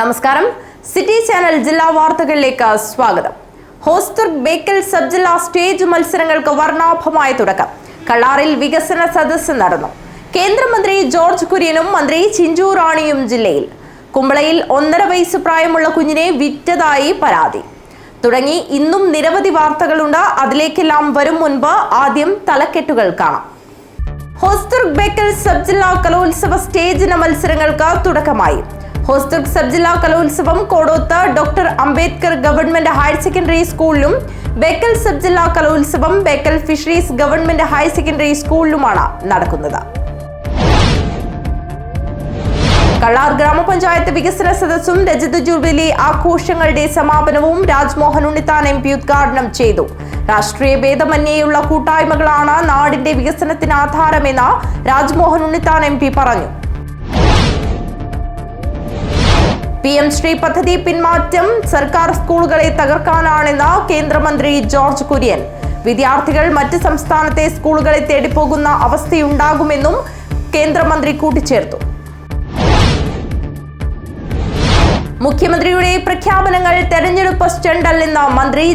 നമസ്കാരം. City channel ജില്ലാ വാർത്തകളിലേക്ക് സ്വാഗതം. ഹോസ്ദുർഗ് ബേക്കൽ സബ് ജില്ലാ സ്റ്റേജ് മത്സരങ്ങൾക്ക് വർണ്ണാഭമായ തുടക്കം. കള്ളാറിൽ വികസന സദസ്സ് നടന്നു. കേന്ദ്രമന്ത്രി ജോർജ് കുര്യനും മന്ത്രി ചിഞ്ചു റാണിയും ജില്ലയിൽ. കുമ്പളയിൽ 1.5 വയസ്സ് പ്രായമുള്ള കുഞ്ഞിനെ വിറ്റതായി പരാതി. തുടങ്ങി ഇന്നും നിരവധി വാർത്തകളുണ്ട്. അതിലേക്കെല്ലാം വരും മുൻപ് ആദ്യം തലക്കെട്ടുകൾ കാണാം. ഹോസ്ദുർഗ് ബേക്കൽ സബ് ജില്ലാ കലോത്സവ സ്റ്റേജ് ഇന മത്സരങ്ങൾക്ക് തുടക്കമായി. ഹോസ്ദുർഗ് സബ് ജില്ലാ കലോത്സവം Kodoth doctor Ambedkar government higher secondary സ്കൂളിലും ബേക്കൽ സബ് ജില്ലാ കലോത്സവം Bekal fisheries government higher secondary സ്കൂളിലുമാണ് നടക്കുന്നത്. കള്ളാർ ഗ്രാമപഞ്ചായത്ത് വികസന സദസ്സും രജത ജൂബിലി ആഘോഷങ്ങളുടെ സമാപനവും രാജ്മോഹൻ ഉണ്ണിത്താൻ MP ഉദ്ഘാടനം ചെയ്തു. രാഷ്ട്രീയ ഭേദമന്യേയുള്ള കൂട്ടായ്മകളാണ് നാടിന്റെ വികസനത്തിന് ആധാരമെന്ന് രാജ്മോഹൻ ഉണ്ണിത്താൻ MP പറഞ്ഞു. PM ശ്രീ പദ്ധതി പിന്മാറ്റം സർക്കാർ സ്കൂളുകളെ തകർക്കാനാണെന്ന് കേന്ദ്രമന്ത്രി ജോർജ് കുര്യൻ. വിദ്യാർത്ഥികൾ മറ്റ് സംസ്ഥാനത്തെ സ്കൂളുകളെ തേടിപ്പോകുന്ന അവസ്ഥയുണ്ടാകുമെന്നും കേന്ദ്രമന്ത്രി കൂട്ടിച്ചേർത്തു. മുഖ്യമന്ത്രിയുടെ പ്രഖ്യാപനങ്ങൾ തെരഞ്ഞെടുപ്പ് സ്റ്റണ്ടല്ലെന്ന് മന്ത്രി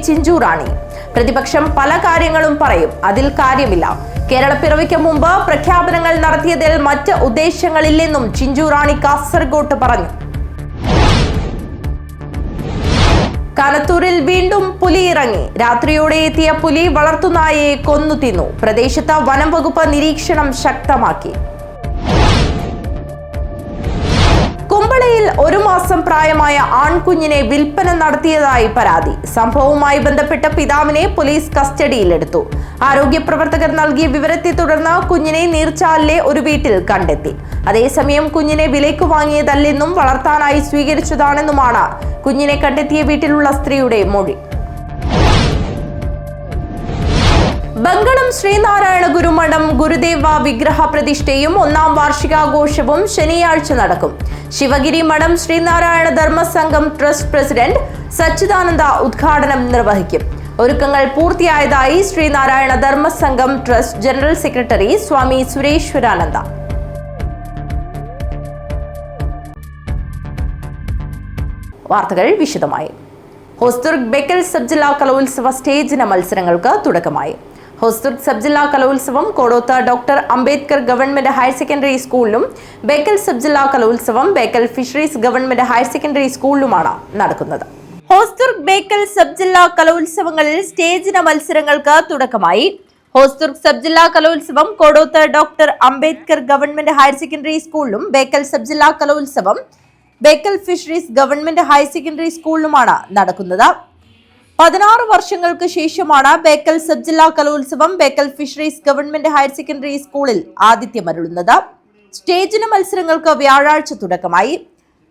ചിഞ്ചു റാണി. പ്രതിപക്ഷം പല കാര്യങ്ങളും പറയും, അതിൽ കാര്യമില്ല. കേരളപ്പിറവിക്ക് മുമ്പ് പ്രഖ്യാപനങ്ങൾ നടത്തിയതിൽ മറ്റ് ഉദ്ദേശങ്ങളില്ലെന്നും ചിഞ്ചു റാണി കാസർഗോട്ട് പറഞ്ഞു. കനത്തൂരിൽ വീണ്ടും പുലി ഇറങ്ങി. രാത്രിയോടെ എത്തിയ പുലി വളർത്തുനായയെ കൊന്നു തിന്നു. പ്രദേശത്ത് വനം വകുപ്പ് നിരീക്ഷണം ശക്തമാക്കി. കുമ്പളയിൽ 1 മാസം പ്രായമായ ആൺകുഞ്ഞിനെ വിൽപ്പന നടത്തിയതായി പരാതി. സംഭവവുമായി ബന്ധപ്പെട്ട പിതാവിനെ പോലീസ് കസ്റ്റഡിയിലെടുത്തു. ആരോഗ്യ പ്രവർത്തകർ നൽകിയ വിവരത്തെ തുടർന്ന് കുഞ്ഞിനെ നീർച്ചാലിലെ ഒരു വീട്ടിൽ കണ്ടെത്തി. അതേസമയം കുഞ്ഞിനെ വിലയ്ക്ക് വാങ്ങിയതല്ലെന്നും വളർത്താനായി സ്വീകരിച്ചതാണെന്നുമാണ് കുഞ്ഞിനെ കണ്ടെത്തിയ വീട്ടിലുള്ള സ്ത്രീയുടെ മൊഴി. ബംഗളം ശ്രീനാരായണ ഗുരുമഠം ഗുരുദേവ വിഗ്രഹ പ്രതിഷ്ഠയും 1ാം വാർഷികാഘോഷവും ശനിയാഴ്ച നടക്കും. ശിവഗിരി മഠം ശ്രീനാരായണ ധർമ്മസംഘം ട്രസ്റ്റ് പ്രസിഡന്റ് സച്ചിദാനന്ദ ഉദ്ഘാടനം നിർവഹിക്കും. ഒരുക്കങ്ങൾ പൂർത്തിയായതായി Sreenarayana Dharmasangham trust general secretary Swami Sureshwarananda. വാർത്തകൾ വിശദമായി. ഹോസ്ദുർഗ് ബേക്കൽ സബ് ജില്ലാ കലോത്സവ സ്റ്റേജ് ഇന മത്സരങ്ങൾക്ക് തുടക്കമായി. ഹോസ്ദുർഗ് സബ് ജില്ലാ കലോത്സവം Kodoth doctor Ambedkar government higher secondary സ്കൂളിലും ബേക്കൽ സബ് ജില്ലാ കലോത്സവം Bekal fisheries government higher secondary സ്കൂളിലുമാണ് നടക്കുന്നത്. ഹോസ്ദുർഗ് ബേക്കൽ സബ് ജില്ലാ കലോത്സവങ്ങളിൽ സ്റ്റേജ് ഇന മത്സരങ്ങൾക്ക് തുടക്കമായി. ഹോസ്ദുർഗ് സബ് ജില്ലാ കലോത്സവം Kodoth doctor Ambedkar government higher secondary സ്കൂളിലും ബേക്കൽ സബ് ജില്ലാ കലോത്സവം Bekal fisheries government higher secondary സ്കൂളിലുമാണ് നടക്കുന്നത്. 16 വർഷങ്ങൾക്ക് ശേഷമാണ് ബേക്കൽ സബ് ജില്ലാ കലോത്സവം Bekal fisheries government higher secondary സ്കൂളിൽ ആതിഥ്യമരുളുന്നത്. സ്റ്റേജിന് മത്സരങ്ങൾക്ക് വ്യാഴാഴ്ച തുടക്കമായി.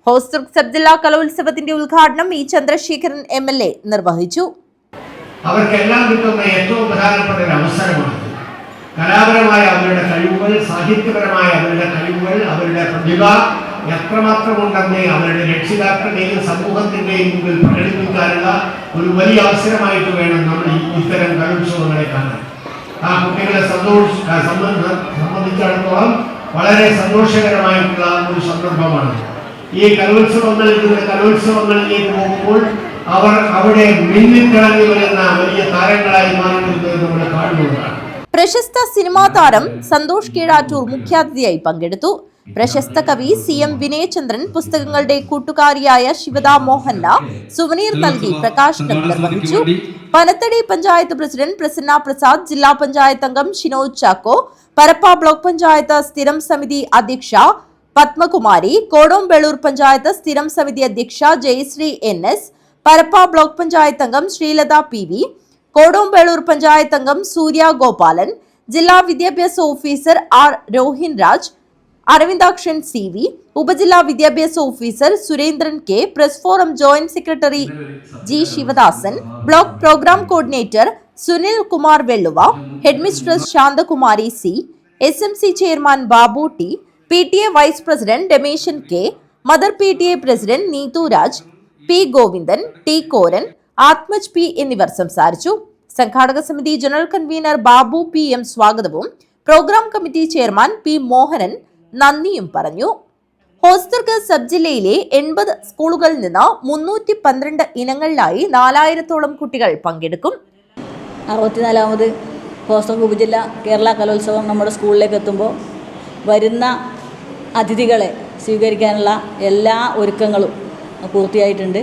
ഹോസ്ദുർഗ് സബ് ജില്ലാ കലോത്സവത്തിന്റെ ഉദ്ഘാടനം ചന്ദ്രശേഖരൻ MLA നിർവഹിച്ചു. അവർക്കെല്ലാം കിട്ടുന്ന ഏറ്റവും പ്രധാനപ്പെട്ട ഒരു അവസരമാണ് കലാപരമായ അവരുടെ കഴിവുകൾ, സാഹിത്യപരമായ അവരുടെ കഴിവുകൾ, അവരുടെ പ്രതിഭ എത്രമാത്രമുണ്ടെന്ന് അവരുടെ രക്ഷിതാക്കളുടെയും സമൂഹത്തിന്റെയും മുമ്പിൽ പ്രകടിപ്പിക്കാനുള്ള ഒരു വലിയ അവസരമായിട്ട് വേണം നമ്മൾ ഇത്തരം കലോത്സവങ്ങളെ കാണാൻ. ആ കുട്ടികളെ സംബന്ധിച്ചിടത്തോളം വളരെ സന്തോഷകരമായിട്ടുള്ള ഒരു സന്ദർഭമാണ്. ഈ കലോത്സവങ്ങളിലേക്ക് പോകുമ്പോൾ അവർ അവിടെ മിന്നിത്തിളങ്ങി വരുന്ന വലിയ താരങ്ങളായി മാറിവരുന്നത് നമ്മൾ കാണുന്നതാണ്. പ്രശസ്ത സിനിമാ താരം സന്തോഷ് കീഴാറ്റൂർ മുഖ്യാതിഥിയായി പങ്കെടുത്തു. പ്രശസ്ത കവി CM വിനയചന്ദ്രൻ പുസ്തകങ്ങളുടെ കൂട്ടുകാരിയായ ശിവദാ മോഹന് സുവനീർ നൽകി പ്രകാശനം നിർവഹിച്ചു. പനത്തടി പഞ്ചായത്ത് പ്രസിഡന്റ് പ്രസന്ന പ്രസാദ്, ജില്ലാ പഞ്ചായത്ത് അംഗം ഷിനോജ് ചാക്കോ, പരപ്പ ബ്ലോക്ക് പഞ്ചായത്ത് സ്ഥിരം സമിതി അധ്യക്ഷ പത്മകുമാരി, കോടോംബേളൂർ പഞ്ചായത്ത് സ്ഥിരം സമിതി അധ്യക്ഷ ജയശ്രീ NS, പരപ്പ ബ്ലോക്ക് പഞ്ചായത്ത് അംഗം ശ്രീലത PV, കോടോംബേളൂർ പഞ്ചായത്ത് അംഗം സൂര്യ ഗോപാലൻ, ജില്ലാ വിദ്യാഭ്യാസ officer R Rohin Raj, Aravindakshan CV, ഉപജില്ലാ വിദ്യാഭ്യാസ officer Surendran K, press forum joint secretary G Sivadasan, block program coordinator Sunil Kumar Velluva, headmistress Shanthakumari C, SMC chairman Babu T, PTA vice president Rameshan K, mother PTA president Neethu Raj, P Govindan, T Koran, Athmaj P എന്നിവർ സംസാരിച്ചു. സംഘാടക സമിതി ജനറൽ കൺവീനർ ബാബു PM സ്വാഗതവും program committee chairman P Mohanan നന്ദിയും പറഞ്ഞു. Hosdurg sub ജില്ലയിലെ 80 സ്കൂളുകളിൽ നിന്ന് 312 ഇനങ്ങളിലായി 4000-ഓളം കുട്ടികൾ പങ്കെടുക്കും. 64ാമത് ഹോസ്ദുർഗ് ഉപജില്ല കേരള കലോത്സവം നമ്മുടെ സ്കൂളിലേക്ക് എത്തുമ്പോൾ വരുന്ന അതിഥികളെ സ്വീകരിക്കാനുള്ള എല്ലാ ഒരുക്കങ്ങളും പൂർത്തിയായിട്ടുണ്ട്.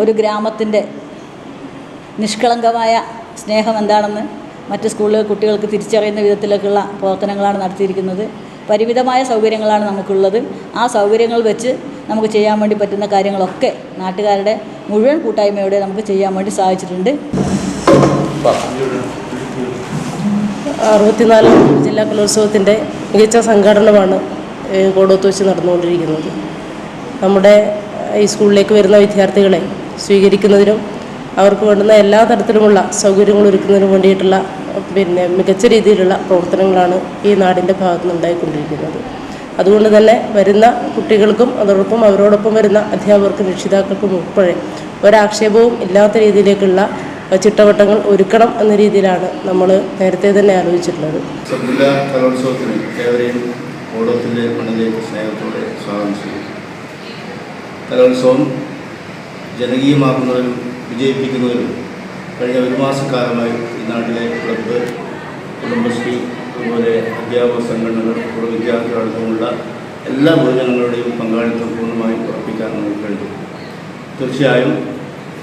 ഒരു ഗ്രാമത്തിൻ്റെ നിഷ്കളങ്കമായ സ്നേഹം എന്താണെന്ന് മറ്റ് സ്കൂളുകളിലെ കുട്ടികൾക്ക് തിരിച്ചറിയുന്ന വിധത്തിലേക്കുള്ള പ്രവർത്തനങ്ങളാണ് നടത്തിയിരിക്കുന്നത്. പരിമിതമായ സൗകര്യങ്ങളാണ് നമുക്കുള്ളത്. ആ സൗകര്യങ്ങൾ വെച്ച് നമുക്ക് ചെയ്യാൻ വേണ്ടി പറ്റുന്ന കാര്യങ്ങളൊക്കെ നാട്ടുകാരുടെ മുഴുവൻ കൂട്ടായ്മയോടെ നമുക്ക് ചെയ്യാൻ വേണ്ടി സാധിച്ചിട്ടുണ്ട്. 64 ജില്ലാ കലോത്സവത്തിൻ്റെ മികച്ച സംഘടനമാണ് കോടോത്ത് വെച്ച് നടന്നുകൊണ്ടിരിക്കുന്നത്. നമ്മുടെ ഈ സ്കൂളിലേക്ക് വരുന്ന വിദ്യാർത്ഥികളെ സ്വീകരിക്കുന്നതിനും അവർക്ക് വേണ്ടുന്ന എല്ലാ തരത്തിലുമുള്ള സൗകര്യങ്ങൾ ഒരുക്കുന്നതിനും വേണ്ടിയിട്ടുള്ള മികച്ച രീതിയിലുള്ള പ്രവർത്തനങ്ങളാണ് ഈ നാടിൻ്റെ ഭാഗത്തു നിന്നുണ്ടായിക്കൊണ്ടിരിക്കുന്നത്. അതുകൊണ്ട് തന്നെ വരുന്ന കുട്ടികൾക്കും അതോടൊപ്പം അവരോടൊപ്പം വരുന്ന അധ്യാപകർക്കും രക്ഷിതാക്കൾക്കും ഉൾപ്പെടെ ഒരാക്ഷേപവും ഇല്ലാത്ത രീതിയിലേക്കുള്ള ചിട്ടവട്ടങ്ങൾ ഒരുക്കണം എന്ന രീതിയിലാണ് നമ്മൾ നേരത്തെ തന്നെ ആലോചിച്ചിട്ടുള്ളത്. ജില്ലാ കലോത്സവത്തിന് ഏവരെയും ഓടത്തിൻ്റെ മണ്ണിലേക്ക് സ്നേഹത്തോടെ സ്വാഗതം ചെയ്യും. കലോത്സവം ജനകീയമാക്കുന്നതിനും വിജയിപ്പിക്കുന്നതിനും കഴിഞ്ഞ ഒരു മാസക്കാലമായി ഈ നാട്ടിലെ ക്ലബ്ബ്, കുടുംബശ്രീ, അതുപോലെ അധ്യാപക സംഘടനകൾ, വിദ്യാർത്ഥികളടക്കമുള്ള എല്ലാ പൊതുജനങ്ങളുടെയും പങ്കാളിത്തം പൂർണ്ണമായി ഉറപ്പിക്കാൻ നമുക്ക് കഴിഞ്ഞു. തീർച്ചയായും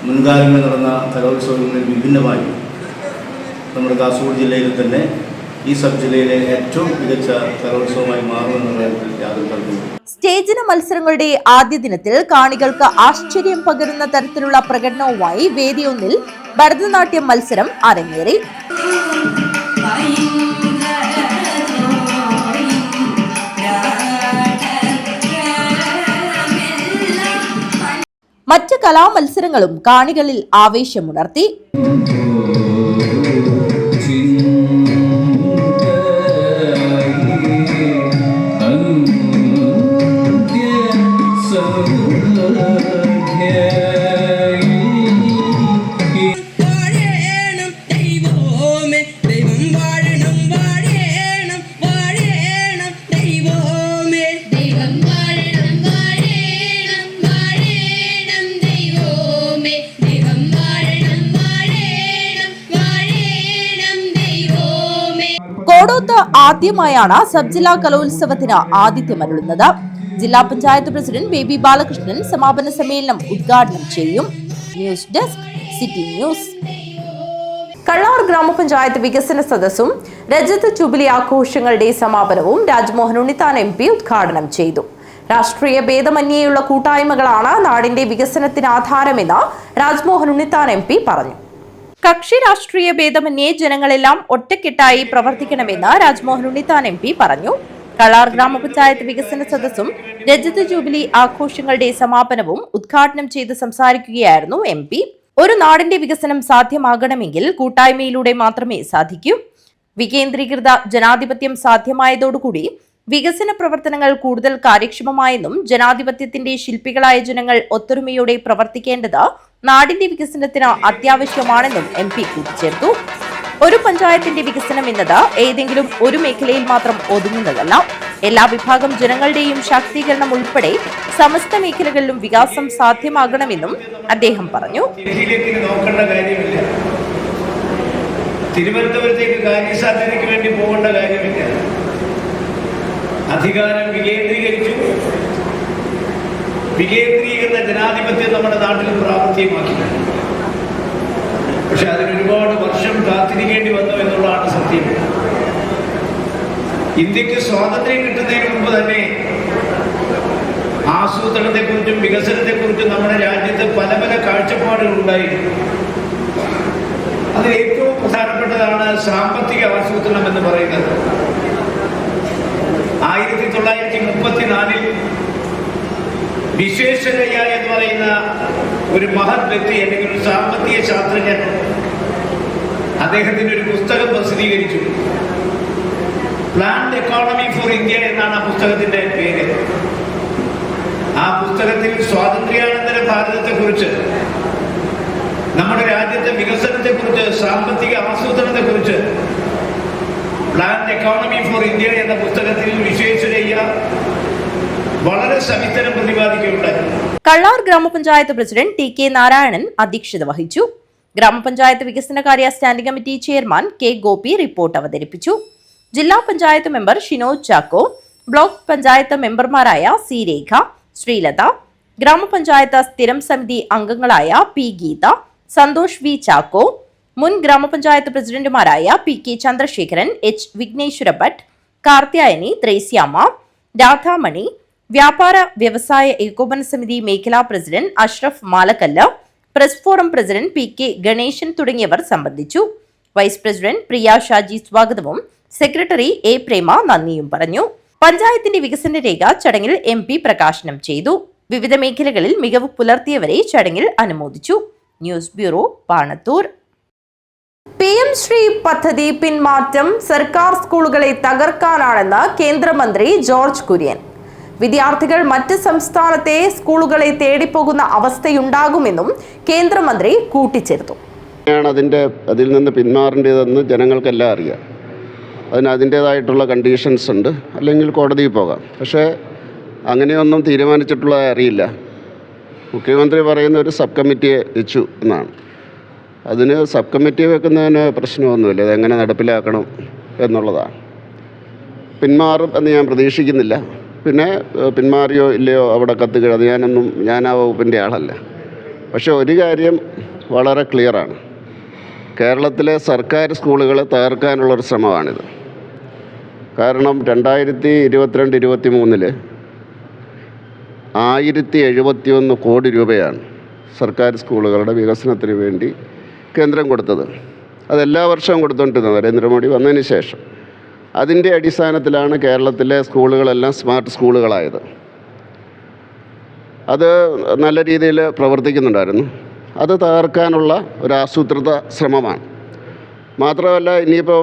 മുൻകാലങ്ങളിൽ നടന്ന കലോത്സവങ്ങളിൽ വിഭിന്നമായി നമ്മുടെ കാസർഗോഡ് ജില്ലയിൽ തന്നെ ഈ സബ് ജില്ലയിലെ ഏറ്റവും മികച്ച കലോത്സവമായി മാറുമെന്ന കാര്യത്തിൽ യാതൊരു തർക്കമില്ല. സ്റ്റേജിന മത്സരങ്ങളുടെ ആദ്യ ദിനത്തിൽ കാണികൾക്ക് ആശ്ചര്യം പകരുന്ന തരത്തിലുള്ള പ്രകടനവുമായി വേദിയൊന്നിൽ ഭരതനാട്യം മത്സരം അരങ്ങേറി. മറ്റ് കലാമത്സരങ്ങളും കാണികളിൽ ആവേശമുണർത്തി. കോടോത്ത് ആദ്യമായാണ് സബ് ജില്ലാ കലോത്സവത്തിന് ആതിഥ്യമരുളുന്നത്. ജില്ലാ പഞ്ചായത്ത് പ്രസിഡന്റ് ബേബി ബാലകൃഷ്ണൻ സമാപന സമ്മേളനം ഉദ്ഘാടനം ചെയ്യും. News desk city news. Kallar ഗ്രാമപഞ്ചായത്ത് വികസന സദസ്സും രജത ജൂബിലി ആഘോഷങ്ങളുടെ സമാപനവും രാജ്മോഹൻ ഉണ്ണിത്താൻ MP ഉദ്ഘാടനം ചെയ്തു. രാഷ്ട്രീയ ഭേദമന്യേയുള്ള കൂട്ടായ്മകളാണ് നാടിന്റെ വികസനത്തിന് ആധാരമെന്ന് രാജ്മോഹൻ ഉണ്ണിത്താൻ MP പറഞ്ഞു. കക്ഷി രാഷ്ട്രീയ ഭേദമന്യേ ജനങ്ങളെല്ലാം ഒറ്റക്കെട്ടായി പ്രവർത്തിക്കണമെന്ന് രാജ്മോഹൻ ഉണ്ണിത്താൻ MP പറഞ്ഞു. കള്ളാർ ഗ്രാമപഞ്ചായത്ത് വികസന സദസ്സും രജത ജൂബിലി ആഘോഷങ്ങളുടെ സമാപനവും ഉദ്ഘാടനം ചെയ്ത് സംസാരിക്കുകയായിരുന്നു MP. ഒരു നാടിന്റെ വികസനം സാധ്യമാകണമെങ്കിൽ കൂട്ടായ്മയിലൂടെ മാത്രമേ സാധിക്കൂ. വികേന്ദ്രീകൃത ജനാധിപത്യം സാധ്യമായതോടുകൂടി വികസന പ്രവർത്തനങ്ങൾ കൂടുതൽ കാര്യക്ഷമമായെന്നും ജനാധിപത്യത്തിന്റെ ശില്പികളായ ജനങ്ങൾ ഒത്തൊരുമയോടെ പ്രവർത്തിക്കേണ്ടത് നാടിന്റെ വികസനത്തിന് അത്യാവശ്യമാണെന്നും MP കൂട്ടിച്ചേർത്തു. ഒരു പഞ്ചായത്തിന്റെ വികസനം എന്നത് ഏതെങ്കിലും ഒരു മേഖലയിൽ മാത്രം ഒതുങ്ങുന്നതല്ല. എല്ലാ വിഭാഗം ജനങ്ങളുടെയും ശാക്തീകരണം ഉൾപ്പെടെ സമസ്ത മേഖലകളിലും വികാസം സാധ്യമാകണമെന്നും അദ്ദേഹം പറഞ്ഞു. തിരുവനന്തപുരത്തേക്ക് കാര്യസാധ്യതയ്ക്ക് വേണ്ടി പോകേണ്ട കാര്യമില്ല. അധികാരം വികേന്ദ്രീകരിച്ചു. വികേന്ദ്രീകൃത ജനാധിപത്യം നമ്മുടെ നാട്ടിൽ പ്രാവർത്തികമാക്കി. പക്ഷെ അതിനൊരുപാട് വർഷം കാത്തിരിക്കേണ്ടി വന്നു എന്നുള്ളതാണ് സത്യം. ഇന്ത്യക്ക് സ്വാതന്ത്ര്യം കിട്ടുന്നതിന് മുമ്പ് തന്നെ ആസൂത്രണത്തെക്കുറിച്ചും വികസനത്തെക്കുറിച്ചും നമ്മുടെ രാജ്യത്ത് പല പല കാഴ്ചപ്പാടുകൾ ഉണ്ടായിരുന്നു. അതിൽ ഏറ്റവും പ്രധാനപ്പെട്ടതാണ് സാമ്പത്തിക ആസൂത്രണം എന്ന് പറയുന്നത്. 1934 വിശ്വേശ്വരയ്യ എന്ന് പറയുന്ന ഒരു മഹത് വ്യക്തി അല്ലെങ്കിൽ ഒരു സാമ്പത്തിക ശാസ്ത്രജ്ഞൻ അദ്ദേഹത്തിന്റെ ഒരു പുസ്തകം പ്രസിദ്ധീകരിച്ചു. പ്ലാൻഡ് എക്കോണമി ഫോർ ഇന്ത്യ എന്നാണ് ആ പുസ്തകത്തിന്റെ പേര്. ആ പുസ്തകത്തിൽ സ്വാതന്ത്ര്യാനന്തര ഭാരതത്തെക്കുറിച്ച്, നമ്മുടെ രാജ്യത്തെ വികസനത്തെക്കുറിച്ച്, സാമ്പത്തിക ആസൂത്രണത്തെക്കുറിച്ച് പ്ലാൻഡ് എക്കോണമി ഫോർ ഇന്ത്യ എന്ന പുസ്തകത്തിൽ വിശ്വേശ്വരയ്യ വളരെ സവിസ്തരം പ്രതിപാദിക്കുകയുണ്ടായി. കള്ളാർ ഗ്രാമപഞ്ചായത്ത് പ്രസിഡന്റ് ടി കെ നാരായണൻ അധ്യക്ഷത വഹിച്ചു. ഗ്രാമപഞ്ചായത്ത് വികസനകാര്യ standing committee chairman K Gopi report അവതരിപ്പിച്ചു. ജില്ലാ പഞ്ചായത്ത് മെമ്പർ ഷിനോജ് ചാക്കോ, ബ്ലോക്ക് പഞ്ചായത്ത് മെമ്പർമാരായ സി രേഖ, ശ്രീലത, ഗ്രാമപഞ്ചായത്ത് സ്ഥിരം സമിതി അംഗങ്ങളായ പി ഗീത, സന്തോഷ് വി ചാക്കോ, മുൻ ഗ്രാമപഞ്ചായത്ത് പ്രസിഡന്റുമാരായ P K Chandrasekharan, H Vigneshwara Bhat, Karthyayani, Thresiamma, Radhamani, വ്യാപാര വ്യവസായ ഏകോപന സമിതി മേഖലാ president Ashraf Malakkallu, press forum president P K Ganesan തുടങ്ങിയവർ സംബന്ധിച്ചു. വൈസ് പ്രസിഡന്റ് പ്രിയ ഷാജി സ്വാഗതവും സെക്രട്ടറി എ പ്രേമ നന്ദിയും പറഞ്ഞു. പഞ്ചായത്തിന്റെ വികസന രേഖ ചടങ്ങിൽ MP പ്രകാശനം ചെയ്തു. വിവിധ മേഖലകളിൽ മികവ് പുലർത്തിയവരെ ചടങ്ങിൽ അനുമോദിച്ചു. News bureau, Panathur. PM Shri പദ്ധതി പിന്മാറ്റം സർക്കാർ സ്കൂളുകളെ തകർക്കാനാണെന്ന് കേന്ദ്രമന്ത്രി ജോർജ് കുര്യൻ. വിദ്യാർത്ഥികൾ മറ്റ് സംസ്ഥാനത്തെ സ്കൂളുകളെ തേടിപ്പോകുന്ന അവസ്ഥയുണ്ടാകുമെന്നും കേന്ദ്രമന്ത്രി കൂട്ടിച്ചേർത്തു. അതിൽ നിന്ന് പിന്മാറേണ്ടതെന്ന് ജനങ്ങൾക്കെല്ലാം അറിയാം. അതിന് അതിൻ്റേതായിട്ടുള്ള കണ്ടീഷൻസ് ഉണ്ട്, അല്ലെങ്കിൽ കോടതിയിൽ പോകാം. പക്ഷേ അങ്ങനെയൊന്നും തീരുമാനിച്ചിട്ടുള്ളതായി അറിയില്ല. മുഖ്യമന്ത്രി പറയുന്ന ഒരു സബ് കമ്മിറ്റിയെ വെച്ചു എന്നാണ്. അതിന് സബ് കമ്മിറ്റി വെക്കുന്നതിന് പ്രശ്നമൊന്നുമില്ല, അതെങ്ങനെ നടപ്പിലാക്കണം എന്നുള്ളതാണ്. പിന്മാറും എന്ന് ഞാൻ പ്രതീക്ഷിക്കുന്നില്ല. പിന്നെ പിന്മാറിയോ ഇല്ലയോ അവിടെ കത്തുകൾ, അത് ഞാൻ ആ വകുപ്പിൻ്റെ ആളല്ല. പക്ഷേ ഒരു കാര്യം വളരെ ക്ലിയറാണ്, കേരളത്തിലെ സർക്കാർ സ്കൂളുകളെ തകർക്കാനുള്ളൊരു ശ്രമമാണിത്. കാരണം 2022-23 1071 കോടി രൂപയാണ് സർക്കാർ സ്കൂളുകളുടെ വികസനത്തിന് വേണ്ടി കേന്ദ്രം കൊടുത്തത്. അതെല്ലാ വർഷവും കൊടുത്തുകൊണ്ടിരുന്നത് നരേന്ദ്രമോദി വന്നതിന് ശേഷം. അതിൻ്റെ അടിസ്ഥാനത്തിലാണ് കേരളത്തിലെ സ്കൂളുകളെല്ലാം സ്മാർട്ട് സ്കൂളുകളായത്. അത് നല്ല രീതിയിൽ പ്രവർത്തിക്കുന്നുണ്ടായിരുന്നു. അത് തകർക്കാനുള്ള ഒരു ആസൂത്രിത ശ്രമമാണ്. മാത്രമല്ല, ഇനിയിപ്പോൾ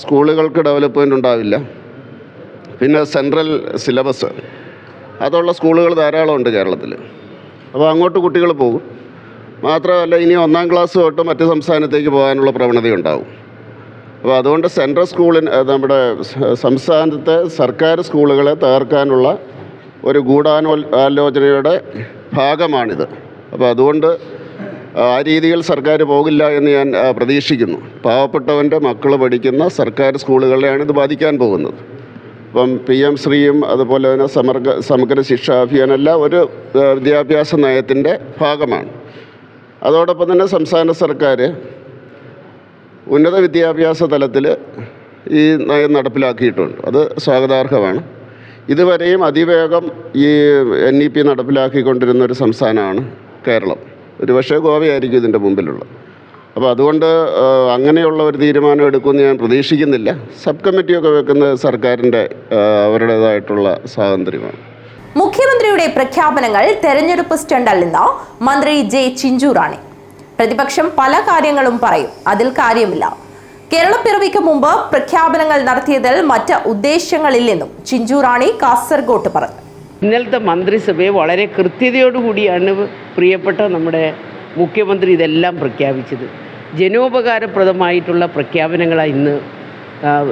സ്കൂളുകൾക്ക് ഡെവലപ്മെൻറ്റ് ഉണ്ടാവില്ല. പിന്നെ സെൻട്രൽ സിലബസ് അതുള്ള സ്കൂളുകൾ ധാരാളമുണ്ട് കേരളത്തിൽ. അപ്പോൾ അങ്ങോട്ട് കുട്ടികൾ പോകും. മാത്രമല്ല, ഇനി 1ാം ക്ലാസ് തൊട്ട് മറ്റ് സംസ്ഥാനത്തേക്ക് പോകാനുള്ള പ്രവണതയുണ്ടാവും. അപ്പോൾ അതുകൊണ്ട് സെൻട്രൽ നമ്മുടെ സംസ്ഥാനത്തെ സർക്കാർ സ്കൂളുകളെ തകർക്കാനുള്ള ഒരു ഗൂഢാലോചനയുടെ ഭാഗമാണിത്. അപ്പോൾ അതുകൊണ്ട് ആ രീതിയിൽ സർക്കാർ പോകില്ല എന്ന് ഞാൻ പ്രതീക്ഷിക്കുന്നു. പാവപ്പെട്ടവൻ്റെ മക്കൾ പഠിക്കുന്ന സർക്കാർ സ്കൂളുകളെയാണ് ഇത് ബാധിക്കാൻ പോകുന്നത്. ഇപ്പം PM ശ്രീയും അതുപോലെ തന്നെ സമഗ്ര ശിക്ഷാ അഭിയാനെല്ലാം ഒരു വിദ്യാഭ്യാസ നയത്തിൻ്റെ ഭാഗമാണ്. അതോടൊപ്പം തന്നെ സംസ്ഥാന സർക്കാർ ഉന്നത വിദ്യാഭ്യാസ തലത്തിൽ ഈ നയം നടപ്പിലാക്കിയിട്ടുണ്ട്. അത് സ്വാഗതാർഹമാണ്. ഇതുവരെയും അതിവേഗം ഈ NEP നടപ്പിലാക്കിക്കൊണ്ടിരുന്ന ഒരു സംസ്ഥാനമാണ് കേരളം. ഒരുപക്ഷെ ഗോവയായിരിക്കും ഇതിൻ്റെ മുമ്പിലുള്ളത്. അപ്പോൾ അതുകൊണ്ട് അങ്ങനെയുള്ള ഒരു തീരുമാനം എടുക്കുമെന്ന് ഞാൻ പ്രതീക്ഷിക്കുന്നില്ല. സബ് കമ്മിറ്റിയൊക്കെ വെക്കുന്നത് സർക്കാരിൻ്റെ അവരുടേതായിട്ടുള്ള സ്വാതന്ത്ര്യമാണ്. മുഖ്യമന്ത്രിയുടെ പ്രഖ്യാപനങ്ങൾ തെരഞ്ഞെടുപ്പ് സ്റ്റണ്ടല്ലെന്ന് മന്ത്രി ജെ ചിഞ്ചുറാണി. പ്രതിപക്ഷം പല കാര്യങ്ങളും പറയും, അതിൽ കാര്യമില്ല. കേരളപ്പിറവിക്ക് മുമ്പ് പ്രഖ്യാപനങ്ങൾ നടത്തിയതിൽ മറ്റ് ഉദ്ദേശങ്ങളില്ലെന്നും ചിഞ്ചുറാണി കാസർഗോട്ട് പറഞ്ഞു. ഇന്നലത്തെ മന്ത്രിസഭയെ വളരെ കൃത്യതയോടുകൂടിയാണ് പ്രിയപ്പെട്ട നമ്മുടെ മുഖ്യമന്ത്രി ഇതെല്ലാം പ്രഖ്യാപിച്ചത്. ജനോപകാരപ്രദമായിട്ടുള്ള പ്രഖ്യാപനങ്ങളാണ്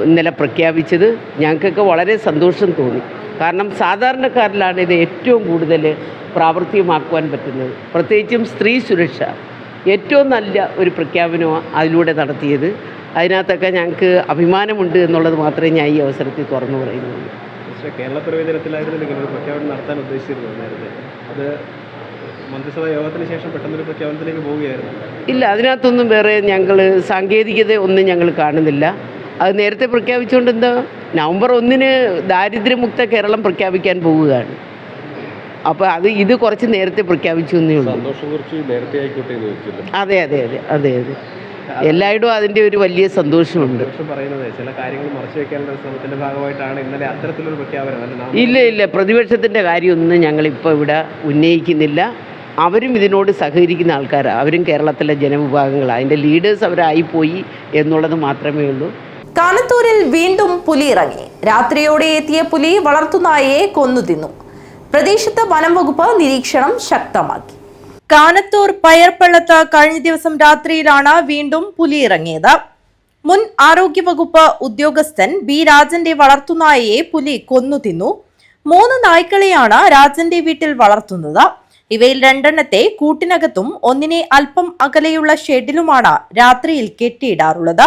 ഇന്നലെ പ്രഖ്യാപിച്ചത്. ഞങ്ങൾക്കൊക്കെ വളരെ സന്തോഷം തോന്നി. കാരണം സാധാരണക്കാരിലാണ് ഇത് ഏറ്റവും കൂടുതൽ പ്രാവർത്തികമാക്കുവാൻ പറ്റുന്നത്. പ്രത്യേകിച്ചും സ്ത്രീ സുരക്ഷ ഏറ്റവും നല്ല ഒരു പ്രഖ്യാപനമാണ് അതിലൂടെ നടത്തിയത്. അതിനകത്തൊക്കെ ഞങ്ങൾക്ക് അഭിമാനമുണ്ട് എന്നുള്ളത് മാത്രമേ ഞാൻ ഈ അവസരത്തിൽ തുറന്നു പറയുന്നുള്ളൂ. കേരളപ്പിറവി ദിനത്തിലായിരുന്നു ഇങ്ങനൊരു പ്രഖ്യാപനം നടത്താൻ ഉദ്ദേശിച്ചിരുന്നത് നേരത്തെ. അത് മന്ത്രിസഭാ യോഗത്തിന് ശേഷം പെട്ടെന്നൊരു പ്രഖ്യാപനത്തിലേക്ക് പോവുകയായിരുന്നു. ഇല്ല, അതിനകത്തൊന്നും വേറെ ഞങ്ങൾ സാങ്കേതികത ഒന്നും ഞങ്ങൾ കാണുന്നില്ല. അത് നേരത്തെ പ്രഖ്യാപിച്ചുകൊണ്ട് എന്താ, നവംബർ 1 ദാരിദ്ര്യമുക്ത കേരളം പ്രഖ്യാപിക്കാൻ പോവുകയാണ്. അപ്പോൾ ഇത് കുറച്ച് നേരത്തെ പ്രഖ്യാപിച്ചു എന്നേ ഉള്ളൂ. സന്തോഷം കുറിച്ച് നേരത്തെ ആയിക്കോട്ടെ എന്ന് ചോദിച്ചില്ല. അതെ അതെ അതെ അതെ അതെ എല്ലായിടും അതിൻ്റെ ഒരു വലിയ സന്തോഷമുണ്ട്. പറയുന്നത് ചില കാര്യങ്ങൾ മറച്ചു വെക്കാനുള്ള ശ്രമത്തിൻ്റെ ഭാഗമായിട്ടാണ് ഇന്നലെ അത്തരത്തിലൊരു പ്രഖ്യാപനം. ഇല്ല, പ്രതിപക്ഷത്തിൻ്റെ കാര്യമൊന്നും ഞങ്ങളിപ്പോൾ ഇവിടെ ഉന്നയിക്കുന്നില്ല. അവരും ഇതിനോട് സഹകരിക്കുന്ന ആൾക്കാരാണ്. അവരും കേരളത്തിലെ ജനവിഭാഗങ്ങളാണ്. അതിൻ്റെ ലീഡേഴ്സ് അവരായിപ്പോയി എന്നുള്ളത് മാത്രമേ ഉള്ളൂ. കാനത്തൂരിൽ വീണ്ടും പുലി ഇറങ്ങി. രാത്രിയോടെ എത്തിയ പുലി വളർത്തുനായയെ കൊന്നു തിന്നു. പ്രദേശത്ത് വനം വകുപ്പ് നിരീക്ഷണം ശക്തമാക്കി. കാനത്തൂർ പയർപ്പള്ളത്ത് കഴിഞ്ഞ ദിവസം രാത്രിയിലാണ് വീണ്ടും പുലി ഇറങ്ങിയത്. മുൻ ആരോഗ്യവകുപ്പ് ഉദ്യോഗസ്ഥൻ B രാജന്റെ വളർത്തുനായയെ പുലി കൊന്നു തിന്നു. 3 നായ്ക്കളെയാണ് രാജന്റെ വീട്ടിൽ വളർത്തുന്നത്. ഇവയിൽ 2 എണ്ണത്തെ കൂട്ടിനകത്തും ഒന്നിനെ അല്പം അകലെയുള്ള ഷെഡിലുമാണ് രാത്രിയിൽ കെട്ടിയിടാറുള്ളത്.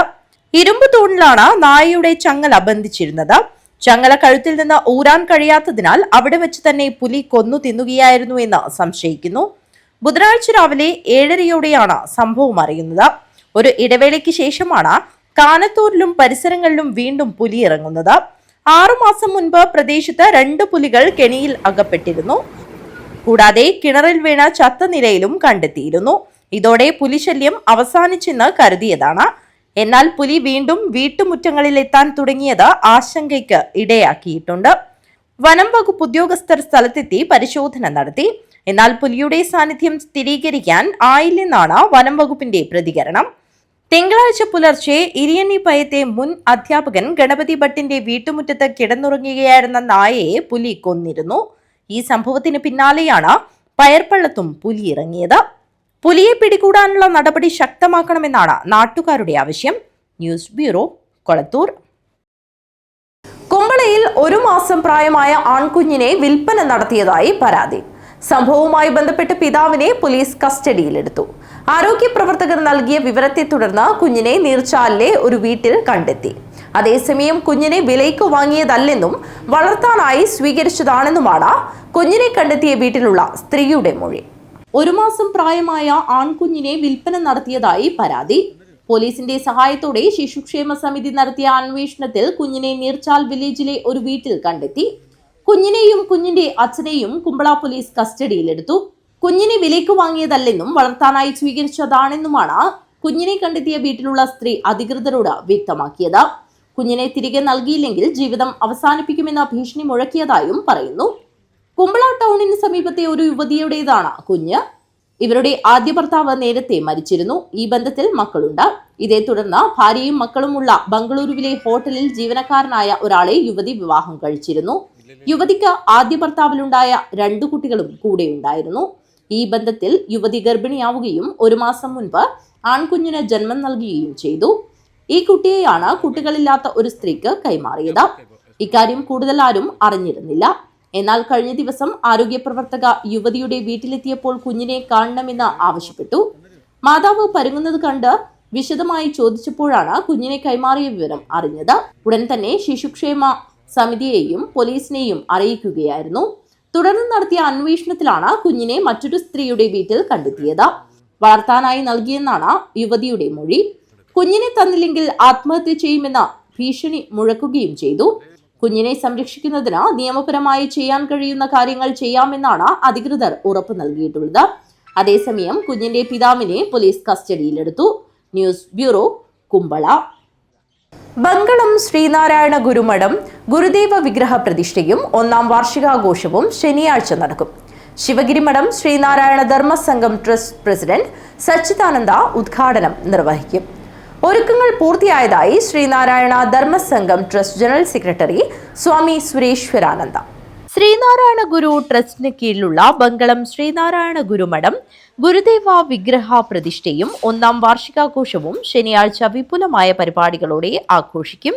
ഇരുമ്പ് തൂണിലാണ് നായയുടെ ചങ്ങല ബന്ധിച്ചിരുന്നത്. ചങ്ങല കഴുത്തിൽ നിന്ന് ഊരാൻ കഴിയാത്തതിനാൽ അവിടെ വെച്ച് തന്നെ പുലി കൊന്നു തിന്നുകയായിരുന്നു എന്ന് സംശയിക്കുന്നു. ബുധനാഴ്ച രാവിലെ 7:30യോടെയാണ് സംഭവം അറിയുന്നത്. ഒരു ഇടവേളയ്ക്ക് ശേഷമാണ് കാനത്തൂരിലും പരിസരങ്ങളിലും വീണ്ടും പുലി ഇറങ്ങുന്നത്. 6 മാസം മുൻപ് പ്രദേശത്ത് 2 പുലികൾ കെണിയിൽ അകപ്പെട്ടിരുന്നു. കൂടാതെ കിണറിൽ വീണ ചത്ത നിലയിലും കണ്ടെത്തിയിരുന്നു. ഇതോടെ പുലിശല്യം അവസാനിച്ചെന്ന് കരുതിയതാണ്. എന്നാൽ പുലി വീണ്ടും വീട്ടുമുറ്റങ്ങളിൽ എത്താൻ തുടങ്ങിയത് ആശങ്കയ്ക്ക് ഇടയാക്കിയിട്ടുണ്ട്. വനം വകുപ്പ് ഉദ്യോഗസ്ഥർ സ്ഥലത്തെത്തി പരിശോധന നടത്തി. എന്നാൽ പുലിയുടെ സാന്നിധ്യം സ്ഥിരീകരിക്കാൻ ആയില്ലെന്നാണ് വനം വകുപ്പിന്റെ പ്രതികരണം. തിങ്കളാഴ്ച പുലർച്ചെ ഇരിയന്നിപ്പയത്തെ മുൻ അധ്യാപകൻ ഗണപതി ഭട്ടിന്റെ വീട്ടുമുറ്റത്ത് കിടന്നുറങ്ങുകയായിരുന്ന നായയെ പുലി കൊന്നിരുന്നു. ഈ സംഭവത്തിന് പിന്നാലെയാണ് പയർപ്പള്ളത്തും പുലി ഇറങ്ങിയത്. പുലിയെ പിടികൂടാനുള്ള നടപടി ശക്തമാക്കണമെന്നാണ് നാട്ടുകാരുടെ ആവശ്യം. News bureau, Kolathur. കുമ്പളയിൽ 1 മാസം പ്രായമായ ആൺകുഞ്ഞിനെ വിൽപ്പന നടത്തിയതായി പരാതി. സംഭവവുമായി ബന്ധപ്പെട്ട് പിതാവിനെ പോലീസ് കസ്റ്റഡിയിലെടുത്തു. ആരോഗ്യ പ്രവർത്തകർ നൽകിയ വിവരത്തെ തുടർന്ന് കുഞ്ഞിനെ നീർച്ചാലിലെ ഒരു വീട്ടിൽ കണ്ടെത്തി. അതേസമയം കുഞ്ഞിനെ വിലയ്ക്ക് വാങ്ങിയതല്ലെന്നും വളർത്താനായി സ്വീകരിച്ചതാണെന്നുമാണ് കുഞ്ഞിനെ കണ്ടെത്തിയ വീട്ടിലുള്ള സ്ത്രീയുടെ മൊഴി. 1 മാസം പ്രായമായ ആൺകുഞ്ഞിനെ വിൽപ്പന നടത്തിയതായി പരാതി. പോലീസിന്റെ സഹായത്തോടെ ശിശുക്ഷേമ സമിതി നടത്തിയ അന്വേഷണത്തിൽ കുഞ്ഞിനെ നീർച്ചാൽ വില്ലേജിലെ ഒരു വീട്ടിൽ കണ്ടെത്തി. കുഞ്ഞിനെയും കുഞ്ഞിന്റെ അച്ഛനെയും കുമ്പള പോലീസ് കസ്റ്റഡിയിലെടുത്തു. കുഞ്ഞിനെ വിലയ്ക്ക് വാങ്ങിയതല്ലെന്നും വളർത്താനായി സ്വീകരിച്ചതാണെന്നുമാണ് കുഞ്ഞിനെ കണ്ടെത്തിയ വീട്ടിലുള്ള സ്ത്രീ അധികൃതരോട് വ്യക്തമാക്കിയത്. കുഞ്ഞിനെ തിരികെ നൽകിയില്ലെങ്കിൽ ജീവിതം അവസാനിപ്പിക്കുമെന്ന ഭീഷണി മുഴക്കിയതായും പറയുന്നു. കുമ്പള ടൗണിന് സമീപത്തെ ഒരു യുവതിയുടേതാണ് കുഞ്ഞ്. ഇവരുടെ ആദ്യ ഭർത്താവ് നേരത്തെ മരിച്ചിരുന്നു. ഈ ബന്ധത്തിൽ മക്കളുണ്ട്. ഇതേ തുടർന്ന് ഭാര്യയും മക്കളുമുള്ള ബംഗളൂരുവിലെ ഹോട്ടലിൽ ജീവനക്കാരനായ ഒരാളെ യുവതി വിവാഹം കഴിച്ചിരുന്നു. യുവതിക്ക് ആദ്യ ഭർത്താവിലുണ്ടായ 2 കുട്ടികളും കൂടെയുണ്ടായിരുന്നു. ഈ ബന്ധത്തിൽ യുവതി ഗർഭിണിയാവുകയും 1 മാസം മുൻപ് ആൺകുഞ്ഞിന് ജന്മം നൽകുകയും ചെയ്തു. ഈ കുട്ടിയെയാണ് കുട്ടികളില്ലാത്ത ഒരു സ്ത്രീക്ക് കൈമാറിയത്. ഇക്കാര്യം കൂടുതൽ ആരും അറിഞ്ഞിരുന്നില്ല. എന്നാൽ കഴിഞ്ഞ ദിവസം ആരോഗ്യ പ്രവർത്തക യുവതിയുടെ വീട്ടിലെത്തിയപ്പോൾ കുഞ്ഞിനെ കാണണമെന്ന് ആവശ്യപ്പെട്ടു. മാതാവ് പരുങ്ങുന്നത് കണ്ട് വിശദമായി ചോദിച്ചപ്പോഴാണ് കുഞ്ഞിനെ കൈമാറിയ വിവരം അറിഞ്ഞത്. ഉടൻ തന്നെ ശിശുക്ഷേമ സമിതിയെയും പോലീസിനെയും അറിയിക്കുകയായിരുന്നു. തുടർന്ന് നടത്തിയ അന്വേഷണത്തിലാണ് കുഞ്ഞിനെ മറ്റൊരു സ്ത്രീയുടെ വീട്ടിൽ കണ്ടെത്തിയത്. വളർത്താനായി നൽകിയെന്നാണ് യുവതിയുടെ മൊഴി. കുഞ്ഞിനെ തന്നില്ലെങ്കിൽ ആത്മഹത്യ ചെയ്യുമെന്ന് ഭീഷണി മുഴക്കുകയും ചെയ്തു. കുഞ്ഞിനെ സംരക്ഷിക്കുന്നതിന് നിയമപരമായി ചെയ്യാൻ കഴിയുന്ന കാര്യങ്ങൾ ചെയ്യാമെന്നാണ് അധികൃതർ ഉറപ്പു നൽകിയിട്ടുള്ളത്. അതേസമയം കുഞ്ഞിന്റെ പിതാവിനെ പോലീസ് കസ്റ്റഡിയിലെടുത്തു. News bureau, Kumbla. ബംഗളം ശ്രീനാരായണ ഗുരുമഠം ഗുരുദേവ വിഗ്രഹ പ്രതിഷ്ഠയും 1ാം വാർഷികാഘോഷവും ശനിയാഴ്ച നടക്കും. ശിവഗിരി മഠം ശ്രീനാരായണ ധർമ്മസംഘം ട്രസ്റ്റ് പ്രസിഡന്റ് സച്ചിദാനന്ദ ഉദ്ഘാടനം നിർവഹിക്കും. ഒരുക്കങ്ങൾ പൂർത്തിയായതായി Sreenarayana Dharmasangham trust general secretary Swami Sureshwarananda. Sreenarayana Guru ട്രസ്റ്റിന് കീഴിലുള്ള ബംഗളം ശ്രീനാരായണ ഗുരുമഠം ഗുരുദേവ വിഗ്രഹ പ്രതിഷ്ഠയും 1ാം വാർഷികാഘോഷവും ശനിയാഴ്ച വിപുലമായ പരിപാടികളോടെ ആഘോഷിക്കും.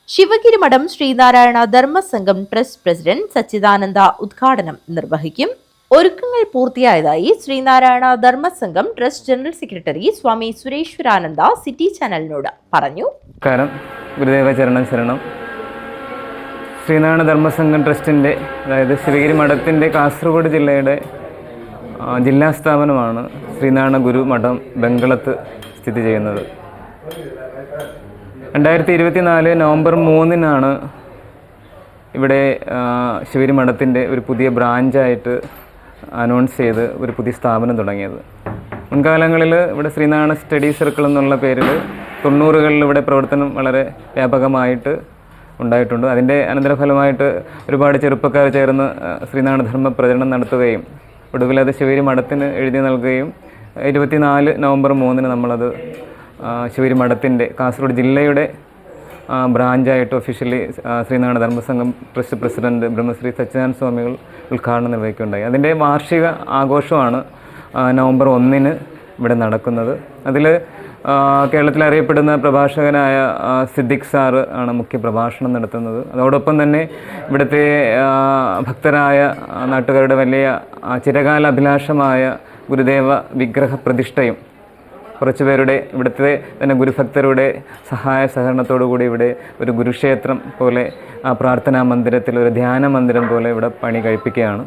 ശിവഗിരി മഠം ശ്രീനാരായണ ധർമ്മസംഘം ട്രസ്റ്റ് പ്രസിഡന്റ് സച്ചിദാനന്ദ ഉദ്ഘാടനം നിർവഹിക്കും. ഒരുക്കങ്ങൾ പൂർത്തിയായതായി Sreenarayana Dharmasangham trust general secretary Swami Sureshwarananda city ചാനലിനോട് പറഞ്ഞു. ഗുരുദേവ ചരണം ശരണം. ശ്രീനാരായണ ധർമ്മസംഘം ട്രസ്റ്റിൻ്റെ, അതായത് ശിവഗിരി മഠത്തിൻ്റെ കാസർഗോഡ് ജില്ലയുടെ ജില്ലാ സ്ഥാപനമാണ് ശ്രീനാരായണ ഗുരു മഠം ബംഗളത്ത് സ്ഥിതി ചെയ്യുന്നത്. 2024 നവംബർ 3-നാണ് ഇവിടെ ശിവഗിരി മഠത്തിൻ്റെ ഒരു പുതിയ ബ്രാഞ്ചായിട്ട് അനൗൺസ് ചെയ്ത് ഒരു പുതിയ സ്ഥാപനം തുടങ്ങിയത്. മുൻകാലങ്ങളിൽ ഇവിടെ ശ്രീനാരായണ സ്റ്റഡി സർക്കിൾ എന്നുള്ള പേരിൽ 90കളിൽ ഇവിടെ പ്രവർത്തനം വളരെ വ്യാപകമായിട്ട് ഉണ്ടായിട്ടുണ്ട്. അതിൻ്റെ അനന്തരഫലമായിട്ട് ഒരുപാട് ചെറുപ്പക്കാർ ചേർന്ന് ശ്രീനാരായണ ധർമ്മ പ്രചരണം നടത്തുകയും ഒടുവിൽ അത് ശിവഗിരി മഠത്തിന് എഴുതി നൽകുകയും 24 നവംബർ 3-ന് നമ്മളത് ശിവഗിരി മഠത്തിൻ്റെ കാസർഗോഡ് ജില്ലയുടെ ബ്രാഞ്ചായിട്ട് officially Sreenarayana Dharmasangham trust president Brahmasree Sachidananda സ്വാമികൾ ഉദ്ഘാടനം നിർവഹിക്കുകയുണ്ടായി. അതിൻ്റെ വാർഷിക ആഘോഷമാണ് നവംബർ 1-ന് ഇവിടെ നടക്കുന്നത്. അതിൽ കേരളത്തിൽ അറിയപ്പെടുന്ന പ്രഭാഷകനായ സിദ്ദിഖ് സാറ് ആണ് മുഖ്യ പ്രഭാഷണം നടത്തുന്നത്. അതോടൊപ്പം തന്നെ ഇവിടുത്തെ ഭക്തരായ നാട്ടുകാരുടെ വലിയ ചിരകാല അഭിലാഷമായ ഗുരുദേവ വിഗ്രഹ പ്രതിഷ്ഠയും കുറച്ചുപേരുടെ ഇവിടുത്തെ തന്നെ ഗുരുഭക്തരുടെ സഹായ സഹകരണത്തോടുകൂടി ഇവിടെ ഒരു ഗുരുക്ഷേത്രം പോലെ പ്രാർത്ഥനാ മന്ദിരത്തിൽ ഒരു ധ്യാന മന്ദിരം പോലെ ഇവിടെ പണി കഴിപ്പിക്കുകയാണ്.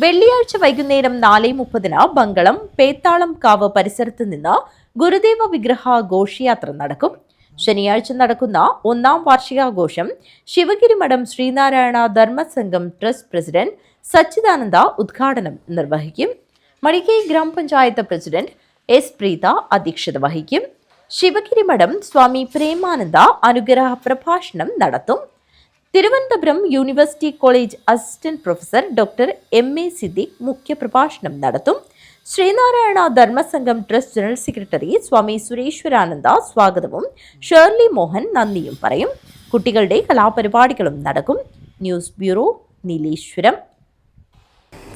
വെള്ളിയാഴ്ച വൈകുന്നേരം 4:30 ബങ്കളം പേത്താളം കാവ് പരിസരത്ത് നിന്ന് ഗുരുദേവ വിഗ്രഹ ഘോഷയാത്ര നടക്കും. ശനിയാഴ്ച നടക്കുന്ന 1ാം വാർഷികാഘോഷം ശിവഗിരി മഠം ശ്രീനാരായണ ധർമ്മസംഘം ട്രസ്റ്റ് പ്രസിഡന്റ് സച്ചിദാനന്ദ ഉദ്ഘാടനം നിർവഹിക്കും. മടിക്കൈ ഗ്രാമപഞ്ചായത്ത് പ്രസിഡന്റ് എസ് പ്രീത അധ്യക്ഷത വഹിക്കും. ശിവഗിരി മഠം സ്വാമി പ്രേമാനന്ദ അനുഗ്രഹ പ്രഭാഷണം നടത്തും. Thiruvananthapuram university college assistant professor doctor MA Siddique മുഖ്യപ്രഭാഷണം നടത്തും. Sreenarayana Dharmasangham trust general secretary Swami Sureshwarananda സ്വാഗതവും ഷേർലി മോഹൻ നന്ദിയും പറയും. കുട്ടികളുടെ കലാപരിപാടികളും നടക്കും. News bureau, Nileshwaram.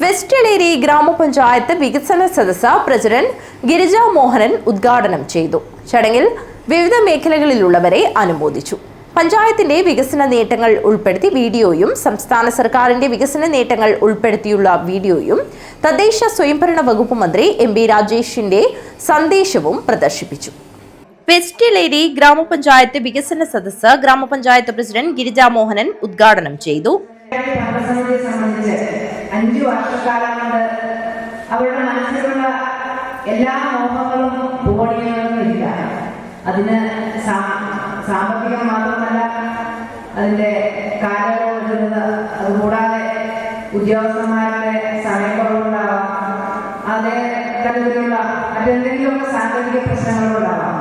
West Elery ഗ്രാമപഞ്ചായത്ത് വികസന സദസ്സ് പ്രസിഡന്റ് ഗിരിജ മോഹനൻ ഉദ്ഘാടനം ചെയ്തു. ചടങ്ങിൽ വിവിധ മേഖലകളിലുള്ളവരെ അനുമോദിച്ചു. പഞ്ചായത്തിന്റെ വികസന നേട്ടങ്ങൾ ഉൾപ്പെടുത്തി വീഡിയോയും സംസ്ഥാന സർക്കാരിന്റെ വികസന നേട്ടങ്ങൾ ഉൾപ്പെടുത്തിയുള്ള വീഡിയോയും തദ്ദേശ സ്വയംഭരണ വകുപ്പ് മന്ത്രി MB രാജേഷിന്റെ സന്ദേശവും പ്രദർശിപ്പിച്ചു. വെസ്റ്റ് എളേരി ഗ്രാമപഞ്ചായത്ത് വികസന സദസ്സ് ഗ്രാമപഞ്ചായത്ത് പ്രസിഡന്റ് ഗിരിജ മോഹനൻ ഉദ്ഘാടനം ചെയ്തു. 5 വർഷക്കാലം കൊണ്ട് അവരുടെ മനസ്സിലുള്ള എല്ലാ മോഹങ്ങളും പൂവണിയണമെന്നില്ല. അതിന് സാമ്പത്തികം മാത്രമല്ല, അതിൻ്റെ കാലയളവ്, അതുകൂടാതെ ഉദ്യോഗസ്ഥന്മാരുടെ സമയക്കുറവുണ്ടാവാം, അതേ തരത്തിലുള്ള മറ്റെന്തെങ്കിലുമൊക്കെ സാങ്കേതിക പ്രശ്നങ്ങളുണ്ടാവാം.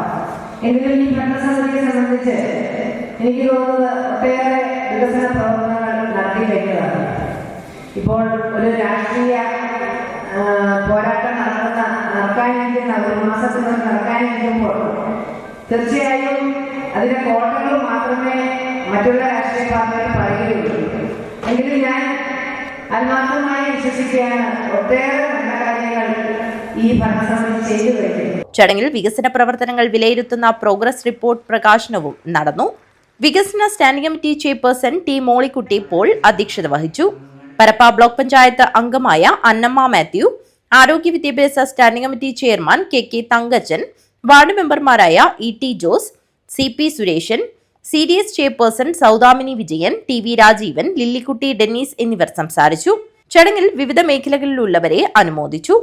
എങ്കിലും ഈ ഭരണസമിതിയെ സംബന്ധിച്ച് എനിക്ക് തോന്നുന്നത് ഒട്ടേറെ വികസന പ്രവർത്തനങ്ങൾ നടത്തി കഴിഞ്ഞതാണ്. ഇപ്പോൾ ഒരു രാഷ്ട്രീയ പോരാട്ടം നടക്കാനിരിക്കുന്ന ഒരു മാസത്തിനുള്ളിൽ നടക്കാനിരിക്കുമ്പോൾ തീർച്ചയായും അതിന്റെ കോട്ടങ്ങൾ മാത്രമേ മറ്റുള്ള രാഷ്ട്രീയ പാർട്ടികൾ പറയുകയുള്ളൂ. എങ്കിലും ഞാൻ ആത്മാർത്ഥമായി വിശ്വസിക്കുകയാണ്, ഒട്ടേറെ നല്ല കാര്യങ്ങൾ ഈ ഭരണസമിതി ചെയ്തു കഴിഞ്ഞു. ചടങ്ങിൽ വികസന പ്രവർത്തനങ്ങൾ വിലയിരുത്തുന്ന പ്രോഗ്രസ് റിപ്പോർട്ട് പ്രകാശനവും നടന്നു. വികസന standing committee chairperson T Mollykutty Paul അധ്യക്ഷത വഹിച്ചു. പരപ്പ ബ്ലോക്ക് പഞ്ചായത്ത് അംഗമായ അന്നമ്മ മാത്യു, ആരോഗ്യ വിദ്യാഭ്യാസ standing committee chairman KK Thankachan, ward മെമ്പർമാരായ ET Jose, CP Sureshan, CDS chairperson Saudamini Vijayan, TV Rajeevan, Lillikutty Dennis എന്നിവർ സംസാരിച്ചു. ചടങ്ങിൽ വിവിധ മേഖലകളിലുള്ളവരെ അനുമോദിച്ചു.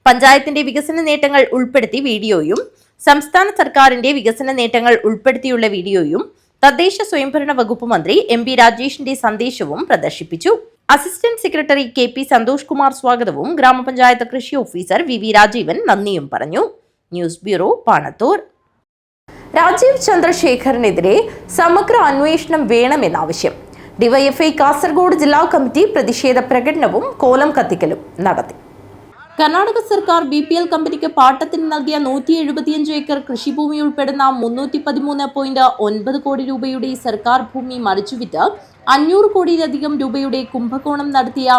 പഞ്ചായത്തിന്റെ വികസന നേട്ടങ്ങൾ ഉൾപ്പെടുത്തി വീഡിയോയും സംസ്ഥാന സർക്കാരിന്റെ വികസന നേട്ടങ്ങൾ ഉൾപ്പെടുത്തിയുള്ള വീഡിയോയും തദ്ദേശ സ്വയംഭരണ വകുപ്പ് മന്ത്രി MB രാജേഷിന്റെ സന്ദേശവും പ്രദർശിപ്പിച്ചു. Assistant secretary KP Santhosh Kumar സ്വാഗതവും ഗ്രാമപഞ്ചായത്ത് കൃഷി ഓഫീസർ VV രാജീവൻ നന്ദിയും പറഞ്ഞു. News bureau, Panathur. രാജീവ് ചന്ദ്രശേഖറിനെതിരെ സമഗ്ര അന്വേഷണം വേണമെന്നാവശ്യം. ഡിവൈഎഫ്ഐ കാസർഗോഡ് ജില്ലാ കമ്മിറ്റി പ്രതിഷേധ പ്രകടനവും കോലം കത്തിക്കലും നടത്തി. കർണാടക സർക്കാർ BPL കമ്പനിക്ക് പാട്ടത്തിന് നൽകിയ 175 ഏക്കർ കൃഷിഭൂമി ഉൾപ്പെടുന്ന 313.9 കോടി രൂപയുടെ സർക്കാർ ഭൂമി മറിച്ചുവിറ്റ് 500 കോടിയിലധികം രൂപയുടെ കുംഭകോണം നടത്തിയ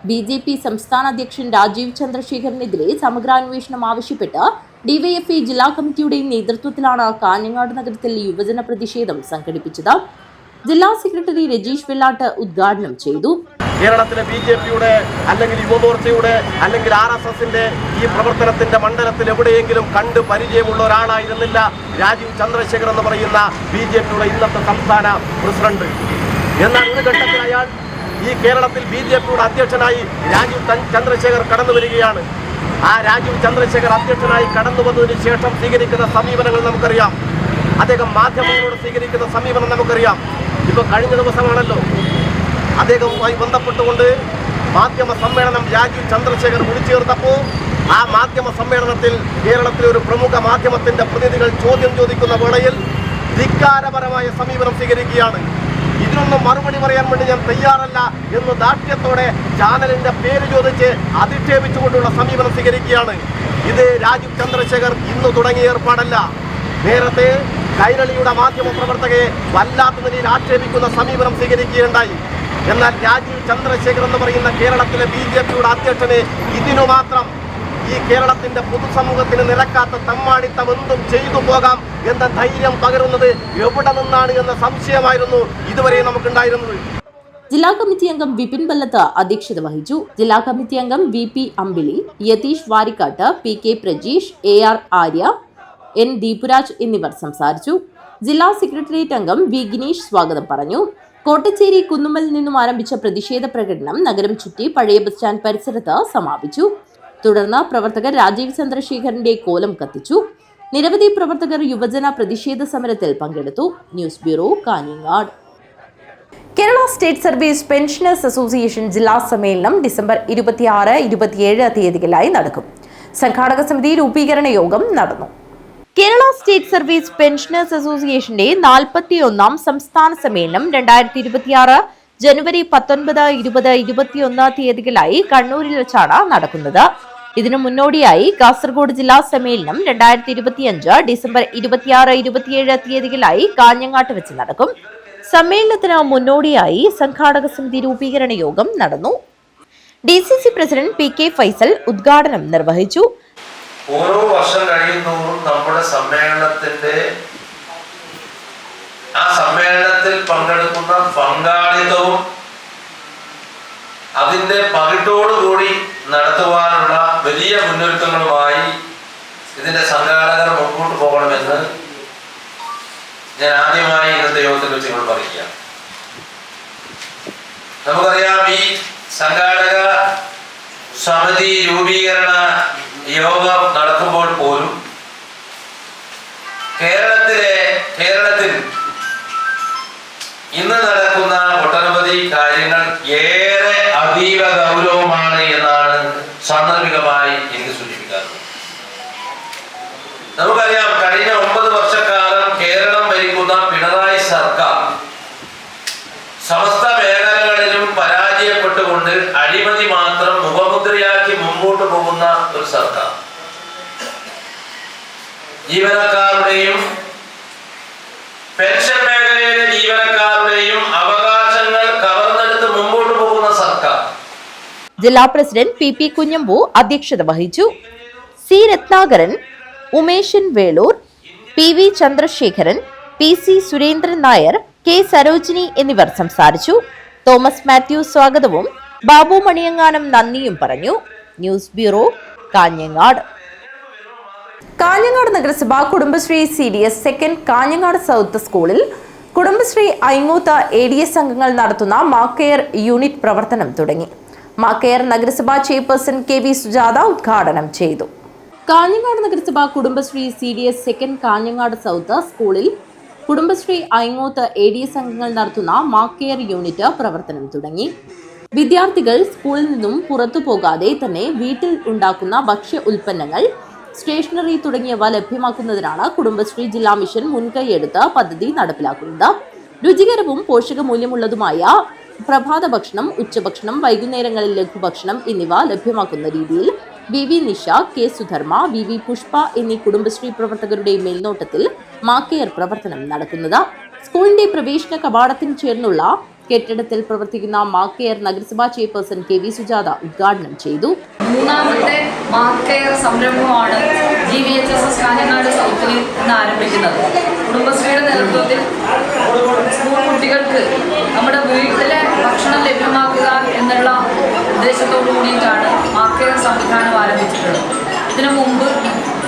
BJP സംസ്ഥാന അധ്യക്ഷൻ രാജീവ് ചന്ദ്രശേഖറിനെതിരെ സമഗ്രാന്വേഷണം ആവശ്യപ്പെട്ട് ഡിവൈഎഫ്ഐ ജില്ലാ കമ്മിറ്റിയുടെ നേതൃത്വത്തിലാണ് കാഞ്ഞങ്ങാട് നഗരത്തിൽ യുവജന പ്രതിഷേധം സംഘടിപ്പിച്ചത്. ജില്ലാ സെക്രട്ടറി രജീഷ് വെള്ളാട്ട് ഉദ്ഘാടനം ചെയ്തു. കേരളത്തിലെ BJPയുടെ അല്ലെങ്കിൽ യുവമോർച്ചയുടെ അല്ലെങ്കിൽ RSSന്റെ ഈ പ്രവർത്തനത്തിന്റെ മണ്ഡലത്തിൽ എവിടെയെങ്കിലും കണ്ട് പരിചയമുള്ള ഒരാളായിരുന്നില്ല രാജീവ് ചന്ദ്രശേഖർ എന്ന് പറയുന്ന BJPയുടെ ഇന്നത്തെ സംസ്ഥാന പ്രസിഡന്റ്. എന്നാൽ ഒരു ഘട്ടത്തിൽ അയാൾ ഈ കേരളത്തിൽ BJPയുടെ അധ്യക്ഷനായി രാജീവ് ചന്ദ്രശേഖർ കടന്നു വരികയാണ്. ആ രാജീവ് ചന്ദ്രശേഖർ അധ്യക്ഷനായി കടന്നു വന്നതിന് ശേഷം സ്വീകരിക്കുന്ന സമീപനങ്ങൾ നമുക്കറിയാം. അദ്ദേഹം മാധ്യമങ്ങളോട് സ്വീകരിക്കുന്ന സമീപനം നമുക്കറിയാം. ഇപ്പോൾ കഴിഞ്ഞ ദിവസമാണല്ലോ അദ്ദേഹവുമായി ബന്ധപ്പെട്ടുകൊണ്ട് മാധ്യമ സമ്മേളനം രാജീവ് ചന്ദ്രശേഖർ വിളിച്ചു ചേർത്തപ്പോൾ ആ മാധ്യമ സമ്മേളനത്തിൽ കേരളത്തിലെ ഒരു പ്രമുഖ മാധ്യമത്തിന്റെ പ്രതിനിധികൾ ചോദ്യം ചോദിക്കുന്ന വേളയിൽ ധിക്കാരപരമായ സമീപനം സ്വീകരിക്കുകയാണ്. ഇതിനൊന്നും മറുപടി പറയാൻ വേണ്ടി ഞാൻ തയ്യാറല്ല എന്ന് ദാഷ്ട്യത്തോടെ ചാനലിന്റെ പേര് ചോദിച്ച് അധിക്ഷേപിച്ചുകൊണ്ടുള്ള സമീപനം സ്വീകരിക്കുകയാണ്. ഇത് രാജീവ് ചന്ദ്രശേഖർ ഇന്ന് തുടങ്ങിയ ഏർപ്പാടല്ല. നേരത്തെ കൈരളിയുടെ മാധ്യമ പ്രവർത്തകയെ വല്ലാത്ത നിലയിൽ ആക്ഷേപിക്കുന്ന സമീപനം സ്വീകരിക്കുകയുണ്ടായി. എന്നാൽ രാജീവ് ചന്ദ്രശേഖർ എന്ന് പറയുന്ന കേരളത്തിലെ BJPയുടെ അധ്യക്ഷനെ ഇതിനു മാത്രം ഈ കേരളത്തിന്റെ പൊതുസമൂഹത്തിന് നിരക്കാത്ത തമ്മാടിത്തം എന്തും ചെയ്തു പോകാം എന്ന ധൈര്യം പകരുന്നത് എവിടെ നിന്നാണ് എന്ന സംശയമായിരുന്നു ഇതുവരെ നമുക്കുണ്ടായിരുന്നത്. ജില്ലാ കമ്മിറ്റി അംഗം വിപിൻ ബല്ലത്ത് അധ്യക്ഷത വഹിച്ചു. ജില്ലാ കമ്മിറ്റി അംഗം VP അമ്പിളി, Yathish Varikkattu, PK Prajeesh, AR Arya, N Deepuraj എന്നിവർ സംസാരിച്ചു. ജില്ലാ സെക്രട്ടേറിയറ്റ് അംഗം V ഗിനീഷ് സ്വാഗതം പറഞ്ഞു. കോട്ടച്ചേരി കുന്നുമ്മലിൽ നിന്നും ആരംഭിച്ച പ്രതിഷേധ പ്രകടനം നഗരം ചുറ്റി പഴയ ബസ് സ്റ്റാൻഡ് പരിസരത്ത് സമാപിച്ചു. തുടർന്ന് പ്രവർത്തകർ രാജീവ് ചന്ദ്രശേഖരന്റെ കോലം കത്തിച്ചു. നിരവധി പ്രവർത്തകർ യുവജന പ്രതിഷേധ സമരത്തിൽ പങ്കെടുത്തു. News bureau, Kanhangad. Kerala state service pensioners association ജില്ലാ സമ്മേളനം ഡിസംബർ 26, 27 തീയതികളിലായി നടക്കും. സംഘാടക സമിതി രൂപീകരണ യോഗം നടന്നു. കേരള സ്റ്റേറ്റ് സർവീസ് പെൻഷനേഴ്സ് അസോസിയേഷന്റെ 41ാം സംസ്ഥാന സമ്മേളനം 2026 ജനുവരി 19, 20, 21 തീയതികളിലായി കണ്ണൂരിൽ വെച്ചാണ് നടക്കുന്നത്. ഇതിനു മുന്നോടിയായി കാസർഗോഡ് ജില്ലാ സമ്മേളനം 2025 ഡിസംബർ 26, 27 തീയതികളിലായി കാഞ്ഞങ്ങാട്ട് വെച്ച് നടക്കും. സമ്മേളനത്തിന് മുന്നോടിയായി സംഘാടക സമിതി രൂപീകരണ യോഗം നടന്നു. DCC പ്രസിഡന്റ് PK ഫൈസൽ ഉദ്ഘാടനം നിർവഹിച്ചു. ഓരോ വർഷം കഴിയുന്നതോറും നമ്മുടെ സമ്മേളനത്തിൽ പങ്കെടുക്കുന്ന പങ്കാളിത്തവും അതിന്റെ പകിട്ടോടുകൂടി നടത്തുവാനുള്ള വലിയ മുന്നൊരുക്കങ്ങളുമായി ഇതിന്റെ സംഘാടകർ മുൻപോട്ട് പോകണമെന്ന് ഞാൻ ആദ്യമായി ഇന്നത്തെ യോഗത്തിൽ വെച്ച് നിങ്ങൾ പറയുക. നമുക്കറിയാം, ഈ സംഘാടക സമിതി രൂപീകരണ യോഗം നടക്കുമ്പോൾ പോലും കേരളത്തിൽ ഇന്ന് നടക്കുന്ന ഒട്ടനവധി കാര്യങ്ങൾ ഏറെ അതീവ ഗൗരവമാണ് എന്നാണ് സാന്ദർഭികമായി എനിക്ക് സൂചിപ്പിക്കാറുള്ളത്. നമുക്കറിയാം, കഴിഞ്ഞ 9 വർഷക്കാലം കേരളം ഭരിക്കുന്ന പിണറായി സർക്കാർ സമസ്ത മേഖലകളിലും പരാജയപ്പെട്ടുകൊണ്ട് അഴിമതി മാത്രം മുഖമുദ്രയാക്കി മുമ്പോട്ട് പോകുന്ന ഒരു സർക്കാർ. ജീവനക്കാരുടെയും പെൻഷൻ മേഖലയിലെ ജീവനക്കാരുടെയും അവകാശങ്ങൾ കവർന്നെടുത്ത് മുമ്പോട്ട് പോകുന്ന സർക്കാർ. ജില്ലാ പ്രസിഡന്റ് PP കുഞ്ഞമ്പു അധ്യക്ഷത വഹിച്ചു. C Ratnakaran, Umeshan Velur, PV Chandrasekharan, PC Surendran Nair, K Sarojini എന്നിവർ സംസാരിച്ചു. തോമസ് മാത്യു സ്വാഗതവും ബാബു മണിയങ്ങാനം നന്ദിയും പറഞ്ഞു. News bureau, Kanhangad. കാഞ്ഞങ്ങാട് നഗരസഭ Kudumbashree CDS second Kanhangad south സ്കൂളിൽ കുടുംബശ്രീ ഐങ്ങൂത്ത് ADS അംഗങ്ങൾ നടത്തുന്ന മാക്കെയർ യൂണിറ്റ് പ്രവർത്തനം തുടങ്ങി. മാക്കെയർ നഗരസഭാ ചെയർപേഴ്സൺ KV സുജാത ഉദ്ഘാടനം ചെയ്തു. കാഞ്ഞങ്ങാട് നഗരസഭ Kudumbashree CDS second Kanhangad south സ്കൂളിൽ കുടുംബശ്രീ ഐങ്ങൂത്ത് ADS അംഗങ്ങൾ നടത്തുന്ന മാക്കെയർ യൂണിറ്റ് പ്രവർത്തനം തുടങ്ങി. വിദ്യാർത്ഥികൾ സ്കൂളിൽ നിന്നും പുറത്തു പോകാതെ തന്നെ വീട്ടിൽ ഉണ്ടാക്കുന്ന ഭക്ഷ്യ ഉൽപ്പന്നങ്ങൾ, സ്റ്റേഷനറി തുടങ്ങിയവ ലഭ്യമാക്കുന്നതിനാണ് കുടുംബശ്രീ ജില്ലാ മിഷൻ മുൻകൈയെടുത്ത് പദ്ധതി നടപ്പിലാക്കുന്നത്. രുചികരവും പോഷകമൂല്യമുള്ളതുമായ പ്രഭാത ഭക്ഷണം, ഉച്ചഭക്ഷണം, വൈകുന്നേരങ്ങളിൽ ലഘുഭക്ഷണം എന്നിവ ലഭ്യമാക്കുന്ന രീതിയിൽ VV Nisha, K Sudharma, VV Pushpa എന്നീ കുടുംബശ്രീ പ്രവർത്തകരുടെ മേൽനോട്ടത്തിൽ മാക്കെയർ പ്രവർത്തനം നടക്കുന്നത്. സ്കൂളിന്റെ പ്രവേശന കവാടത്തിന് ചേർന്നുള്ള കെട്ടിടത്തിൽ പ്രവർത്തിക്കുന്ന മാക്കെയർ നഗരസഭാ ചെയർപേഴ്സൺ KV സുജാത ഉദ്ഘാടനം ചെയ്തു. 3ാമത്തെ മാക്കെയർ സംരംഭമാണ് GVHSS കാഞ്ഞങ്ങാട് സൗത്തിൽ ഇന്ന് ആരംഭിക്കുന്നത്. കുടുംബശ്രീയുടെ നേതൃത്വത്തിൽ സ്കൂൾ കുട്ടികൾക്ക് നമ്മുടെ വീട്ടിലെ ഭക്ഷണം ലഭ്യമാക്കുക എന്നുള്ള ഉദ്ദേശത്തോടു കൂടിയിട്ടാണ് മാക്കെയർ സംവിധാനം ആരംഭിച്ചിട്ടുള്ളത്. ഇതിനു മുമ്പ്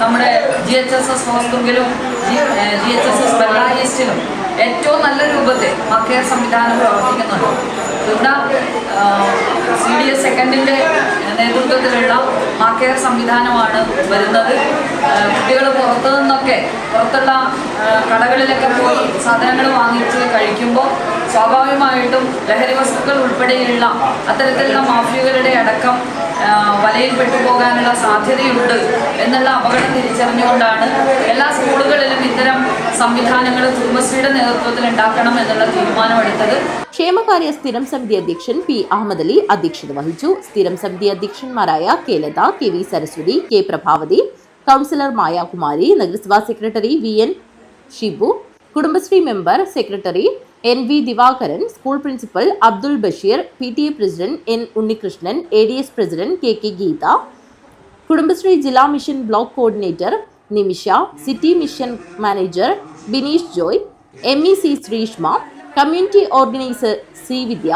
നമ്മുടെ GHSS ഹോസ്പിറ്റലിലും GHSS ബെല്ല ഈസ്റ്റിലും ഏറ്റവും നല്ല രൂപത്തിൽ മാക്കെയർ സംവിധാനം പ്രവർത്തിക്കുന്നുണ്ട്. ഇവിടെ CDS സെക്കൻഡിൻ്റെ നേതൃത്വത്തിലുള്ള മാക്കെയർ സംവിധാനമാണ് വരുന്നത്. കുട്ടികൾ പുറത്തുള്ള കടകളിലൊക്കെ പോയി സാധനങ്ങൾ വാങ്ങിച്ച് കഴിക്കുമ്പോൾ സ്വാഭാവികമായിട്ടും ലഹരി വസ്തുക്കൾ ഉൾപ്പെടെയുള്ള അത്തരത്തിലുള്ള മാഫിയകളുടെ അടക്കം വലയിൽ പെട്ടുപോകാനുള്ള സാധ്യതയുണ്ട് എന്നുള്ള അപകടം തിരിച്ചറിഞ്ഞുകൊണ്ടാണ് എല്ലാ സ്കൂളുകളിലും ഇത്തരം സംവിധാനങ്ങൾ കുടുംബശ്രീയുടെ നേതൃത്വത്തിൽ ഉണ്ടാക്കണം എന്നുള്ള തീരുമാനമെടുത്തത്. ക്ഷേമകാര്യ സ്ഥിരം സമിതി അധ്യക്ഷൻ P അഹമ്മദ് അലി അധ്യക്ഷത വഹിച്ചു. സ്ഥിരം സമിതി അധ്യക്ഷന്മാരായ K Latha, KV Saraswathi, K Prabhavathi, councillor Mayakumari, നഗരസഭാ secretary VN Shibu, Kudumbashree member secretary NV Divakaran, school principal Abdul Basheer, PTA president N Unnikrishnan, ADS president KK Geetha, Kudumbashree ജില്ലാ mission block coordinator Nimisha, city mission manager Bineesh Joy, MEC Sreeshma, community organiser C Vidya,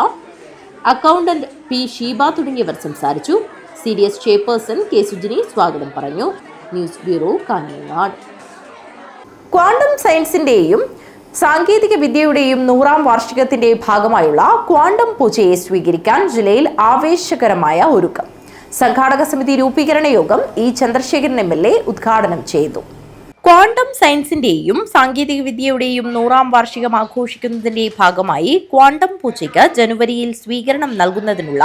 accountant P Sheeba തുടങ്ങിയവർ സംസാരിച്ചു. CDS ചെയർപേഴ്സൺ കെ സുജിനി സ്വാഗതം പറഞ്ഞു. News bureau, Kanhangad. Quantum സയൻസിന്റെയും സാങ്കേതിക വിദ്യയുടെയും 100ാം വാർഷികത്തിന്റെ ഭാഗമായുള്ള quantum പൂജയെ സ്വീകരിക്കാൻ ജില്ലയിൽ ആവേശകരമായ ഒരുക്കം. സംഘാടക സമിതി രൂപീകരണ യോഗം E. ചന്ദ്രശേഖരൻ MLA ഉദ്ഘാടനം ചെയ്തു. ക്വാണ്ടം സയൻസിന്റെയും സാങ്കേതിക വിദ്യയുടെയും 100ാം വാർഷികം ആഘോഷിക്കുന്നതിന്റെ ഭാഗമായി ക്വാണ്ടം പൂജയ്ക്ക് ജനുവരിയിൽ സ്വീകരണം നൽകുന്നതിനുള്ള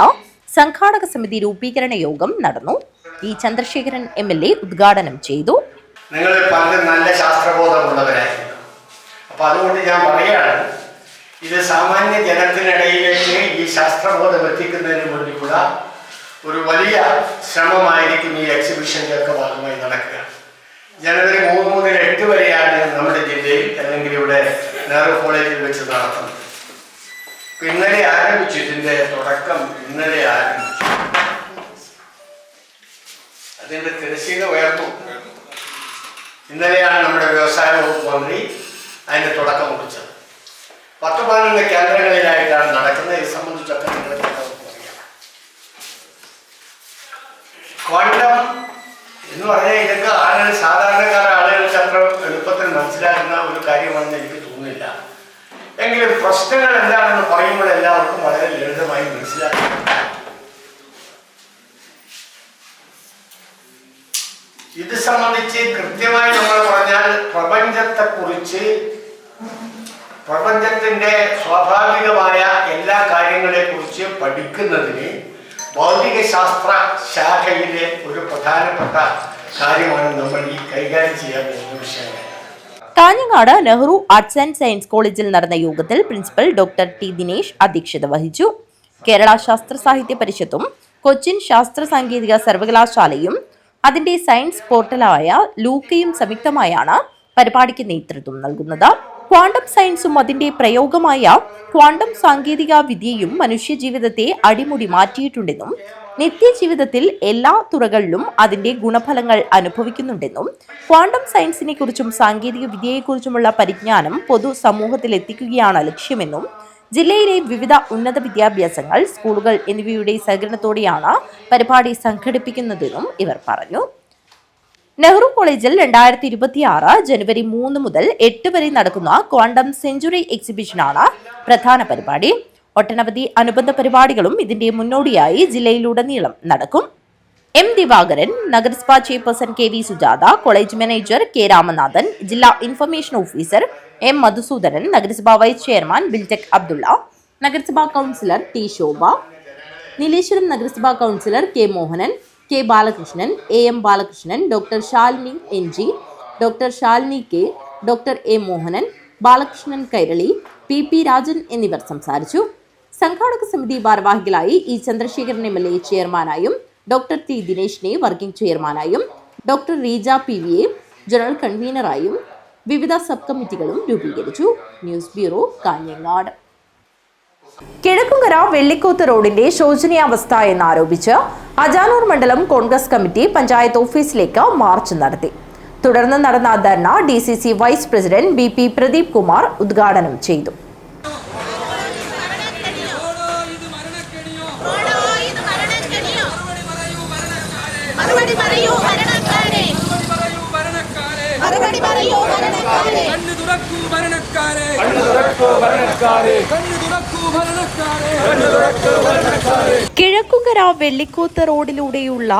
സംഘാടക സമിതി രൂപീകരണ യോഗം നടന്നു. E. ചന്ദ്രശേഖരൻ MLA ഉദ്ഘാടനം ചെയ്തു. നിങ്ങൾ പലരും നല്ല ശാസ്ത്രബോധമുള്ളവരായിരുന്നു. അപ്പൊ അതുകൊണ്ട് ഞാൻ പറയുകയാണ്, ഇത് സാമാന്യ ജനത്തിനിടയിലേക്ക് ഈ ശാസ്ത്രബോധം എത്തിക്കുന്നതിന് വേണ്ടിയുള്ള ഒരു വലിയ ശ്രമമായിരിക്കും ഈ എക്സിബിഷൻ്റെ ഒക്കെ ഭാഗമായി നടക്കുക. ജനുവരി 3 മുതൽ 8 വരെയാണ് നമ്മുടെ ജില്ലയിൽ അല്ലെങ്കിൽ ഇവിടെ നെഹ്റു കോളേജിൽ വെച്ച് നടത്തുന്നത്. ഇന്നലെ ആരംഭിച്ചു, ഇതിന്റെ തുടക്കം ഇന്നലെ ആരംഭിച്ചു. അതിന്റെ തിരശ്ശീല ഉയർന്നു. ഇന്നലെയാണ് നമ്മുടെ വ്യവസായ വകുപ്പ് മന്ത്രി അതിന്റെ തുടക്കം കുറിച്ചത്. 10-12 കേന്ദ്രങ്ങളിലായിട്ടാണ് നടക്കുന്നത്. ഇത് സംബന്ധിച്ചൊക്കെ നിങ്ങൾക്ക് അറിയാം. ക്വാണ്ടം എന്ന് പറഞ്ഞാൽ ഇതൊക്കെ ആളുകൾ, സാധാരണക്കാരായ ആളുകൾക്ക് അത്ര എളുപ്പത്തിൽ മനസ്സിലാക്കുന്ന ഒരു കാര്യമാണെന്ന് എനിക്ക് തോന്നുന്നില്ല. എങ്കിലും പ്രശ്നങ്ങൾ എന്താണെന്ന് പറയുമ്പോൾ എല്ലാവർക്കും വളരെ ലളിതമായി മനസ്സിലാക്കും. ഇത് സംബന്ധിച്ച് കൃത്യമായി നമ്മൾ പറഞ്ഞാൽ പ്രപഞ്ചത്തെക്കുറിച്ച്, പ്രപഞ്ചത്തിന്റെ സ്വാഭാവികമായ എല്ലാ കാര്യങ്ങളെ കുറിച്ച് പഠിക്കുന്നതിന് ഭൗതിക ശാസ്ത്ര ശാഖയിലെ ഒരു പ്രധാനപ്പെട്ട കാര്യമാണ് നമ്മൾ ഈ കൈകാര്യം ചെയ്യാൻ പോകുന്ന വിഷയം. Kanhangad Nehru arts and science കോളേജിൽ നടന്ന യോഗത്തിൽ പ്രിൻസിപ്പൽ ഡോക്ടർ T. ദിനേശ് അധ്യക്ഷത വഹിച്ചു. കേരള ശാസ്ത്ര സാഹിത്യ പരിഷത്തും കൊച്ചിൻ ശാസ്ത്ര സാങ്കേതിക സർവകലാശാലയും അതിന്റെ സയൻസ് പോർട്ടലായ ലൂക്കയും സംയുക്തമായാണ് പരിപാടിക്ക് നേതൃത്വം നൽകുന്നത്. ക്വാണ്ടം സയൻസും അതിന്റെ പ്രയോഗമായ ക്വാണ്ടം സാങ്കേതിക വിദ്യയും മനുഷ്യജീവിതത്തെ അടിമുടി മാറ്റിയിട്ടുണ്ടെന്നും നിത്യജീവിതത്തിൽ എല്ലാ തുറകളിലും അതിന്റെ ഗുണഫലങ്ങൾ അനുഭവിക്കുന്നുണ്ടെന്നും ക്വാണ്ടം സയൻസിനെ കുറിച്ചും സാങ്കേതിക വിദ്യയെക്കുറിച്ചുമുള്ള പരിജ്ഞാനം പൊതുസമൂഹത്തിൽ എത്തിക്കുകയാണ് ലക്ഷ്യമെന്നും ജില്ലയിലെ വിവിധ ഉന്നത വിദ്യാഭ്യാസങ്ങൾ, സ്കൂളുകൾ എന്നിവയുടെ സഹകരണത്തോടെയാണ് പരിപാടി സംഘടിപ്പിക്കുന്നതെന്നും ഇവർ പറഞ്ഞു. നെഹ്റു കോളേജിൽ 2026 ജനുവരി 3 മുതൽ 8 വരെ നടക്കുന്ന ക്വാണ്ടം സെഞ്ചുറി എക്സിബിഷനാണ് പ്രധാന പരിപാടി. ഒട്ടനവധി അനുബന്ധ പരിപാടികളും ഇതിന്റെ മുന്നോടിയായി ജില്ലയിലുടനീളം നടക്കും. M. ദിവാകരൻ, നഗരസഭാ chairperson KV Sujatha, college manager K. Ramanathan, ജില്ലാ ഇൻഫർമേഷൻ ഓഫീസർ M. മധുസൂദനൻ, നഗരസഭാ വൈസ് ചെയർമാൻ ബിൽടെക് അബ്ദുള്ള, നഗരസഭാ കൗൺസിലർ T. ശോഭ, നീലേശ്വരം നഗരസഭാ councillor K. Mohanan, K. Balakrishnan, AM Balakrishnan, doctor Shalini NG, doctor Shalini K, doctor A. Mohanan, Balakrishnan Kairali, PP Rajan എന്നിവർ സംസാരിച്ചു. സംഘാടക സമിതി ഭാരവാഹികളായി E. ചന്ദ്രശേഖരൻ MLA ചെയർമാനായും ഡോക്ടർ T. ദിനേശിനെ വർക്കിംഗ് ചെയർമാനായും ഡോക്ടർ റീജ PVA ജനറൽ കൺവീനറായും വിവിധ സബ് കമ്മിറ്റികളും രൂപീകരിച്ചു. News bureau, Kanhangad. കിഴക്കുംകര വെള്ളിക്കോത്ത് റോഡിന്റെ ശോചനീയാവസ്ഥ എന്നാരോപിച്ച് അജാനൂർ മണ്ഡലം കോൺഗ്രസ് കമ്മിറ്റി പഞ്ചായത്ത് ഓഫീസിലേക്ക് മാർച്ച് നടത്തി. തുടർന്ന് നടന്ന dharna DCC vice president BP Pradeep Kumar ഉദ്ഘാടനം ചെയ്തു. കിഴക്കുംകര വെള്ളിക്കോത്ത് റോഡിലൂടെയുള്ള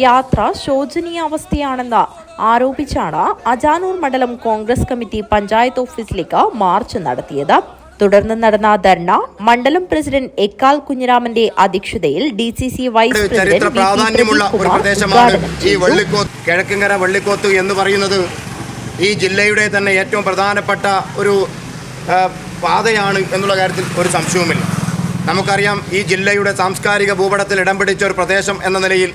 യാത്ര ശോചനീയാവസ്ഥയാണെന്ന് ആരോപിച്ചാണ് അജാനൂർ മണ്ഡലം കോൺഗ്രസ് കമ്മിറ്റി പഞ്ചായത്ത് ഓഫീസിലേക്ക് മാർച്ച് നടത്തിയത്. തുടർന്ന് നടന്ന ധർണ മണ്ഡലം പ്രസിഡന്റ് എക്കാൽ കുഞ്ഞിരാമന്റെ അധ്യക്ഷതയിൽ DCC വൈസ് പ്രസിഡന്റ് പ്രാധാന്യമുള്ള ഒരു പ്രദേശമാണ് ഈ വെള്ളിക്കോത്ത്. കിഴക്കുംകര വെള്ളിക്കോത്ത് എന്ന് പറയുന്നത് ഈ ജില്ലയുടെ തന്നെ ഏറ്റവും പ്രധാനപ്പെട്ട ഒരു പാതയാണ് എന്നുള്ള കാര്യത്തിൽ ഒരു സംശയവുമില്ല. നമുക്കറിയാം, ഈ ജില്ലയുടെ സാംസ്കാരിക ഭൂപടത്തിൽ ഇടം പിടിച്ച ഒരു പ്രദേശം എന്ന നിലയിൽ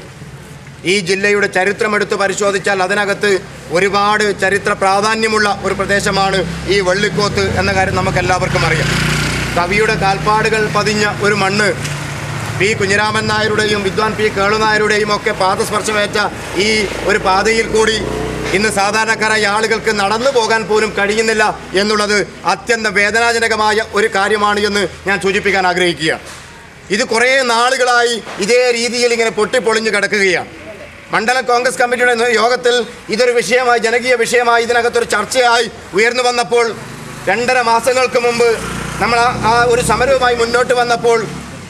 ഈ ജില്ലയുടെ ചരിത്രമെടുത്ത് പരിശോധിച്ചാൽ അതിനകത്ത് ഒരുപാട് ചരിത്ര പ്രാധാന്യമുള്ള ഒരു പ്രദേശമാണ് ഈ വെള്ളിക്കോത്ത് എന്ന കാര്യം നമുക്കെല്ലാവർക്കും അറിയാം. കവിയുടെ കാൽപ്പാടുകൾ പതിഞ്ഞ ഒരു മണ്ണ്, പി കുഞ്ഞിരാമൻ നായരുടെയും വിദ്വാൻ പി കേളു നായരുടെയും ഒക്കെ പാദസ്പർശമേറ്റ ഈ ഒരു പാതയിൽ കൂടി ഇന്ന് സാധാരണക്കാരായ ആളുകൾക്ക് നടന്നു പോകാൻ പോലും കഴിയുന്നില്ല എന്നുള്ളത് അത്യന്തം വേദനാജനകമായ ഒരു കാര്യമാണ് എന്ന് ഞാൻ സൂചിപ്പിക്കാൻ ആഗ്രഹിക്കുകയാണ്. ഇത് കുറേ നാളുകളായി ഇതേ രീതിയിൽ ഇങ്ങനെ പൊട്ടിപ്പൊളിഞ്ഞ് കിടക്കുകയാണ്. മണ്ഡലം കോൺഗ്രസ് കമ്മിറ്റിയുടെ യോഗത്തിൽ ഇതൊരു വിഷയമായി, ജനകീയ വിഷയമായി ഇതിനകത്തൊരു ചർച്ചയായി ഉയർന്നു വന്നപ്പോൾ 2.5 മാസങ്ങൾക്ക് മുമ്പ് നമ്മൾ ആ ഒരു സമരവുമായി മുന്നോട്ട് വന്നപ്പോൾ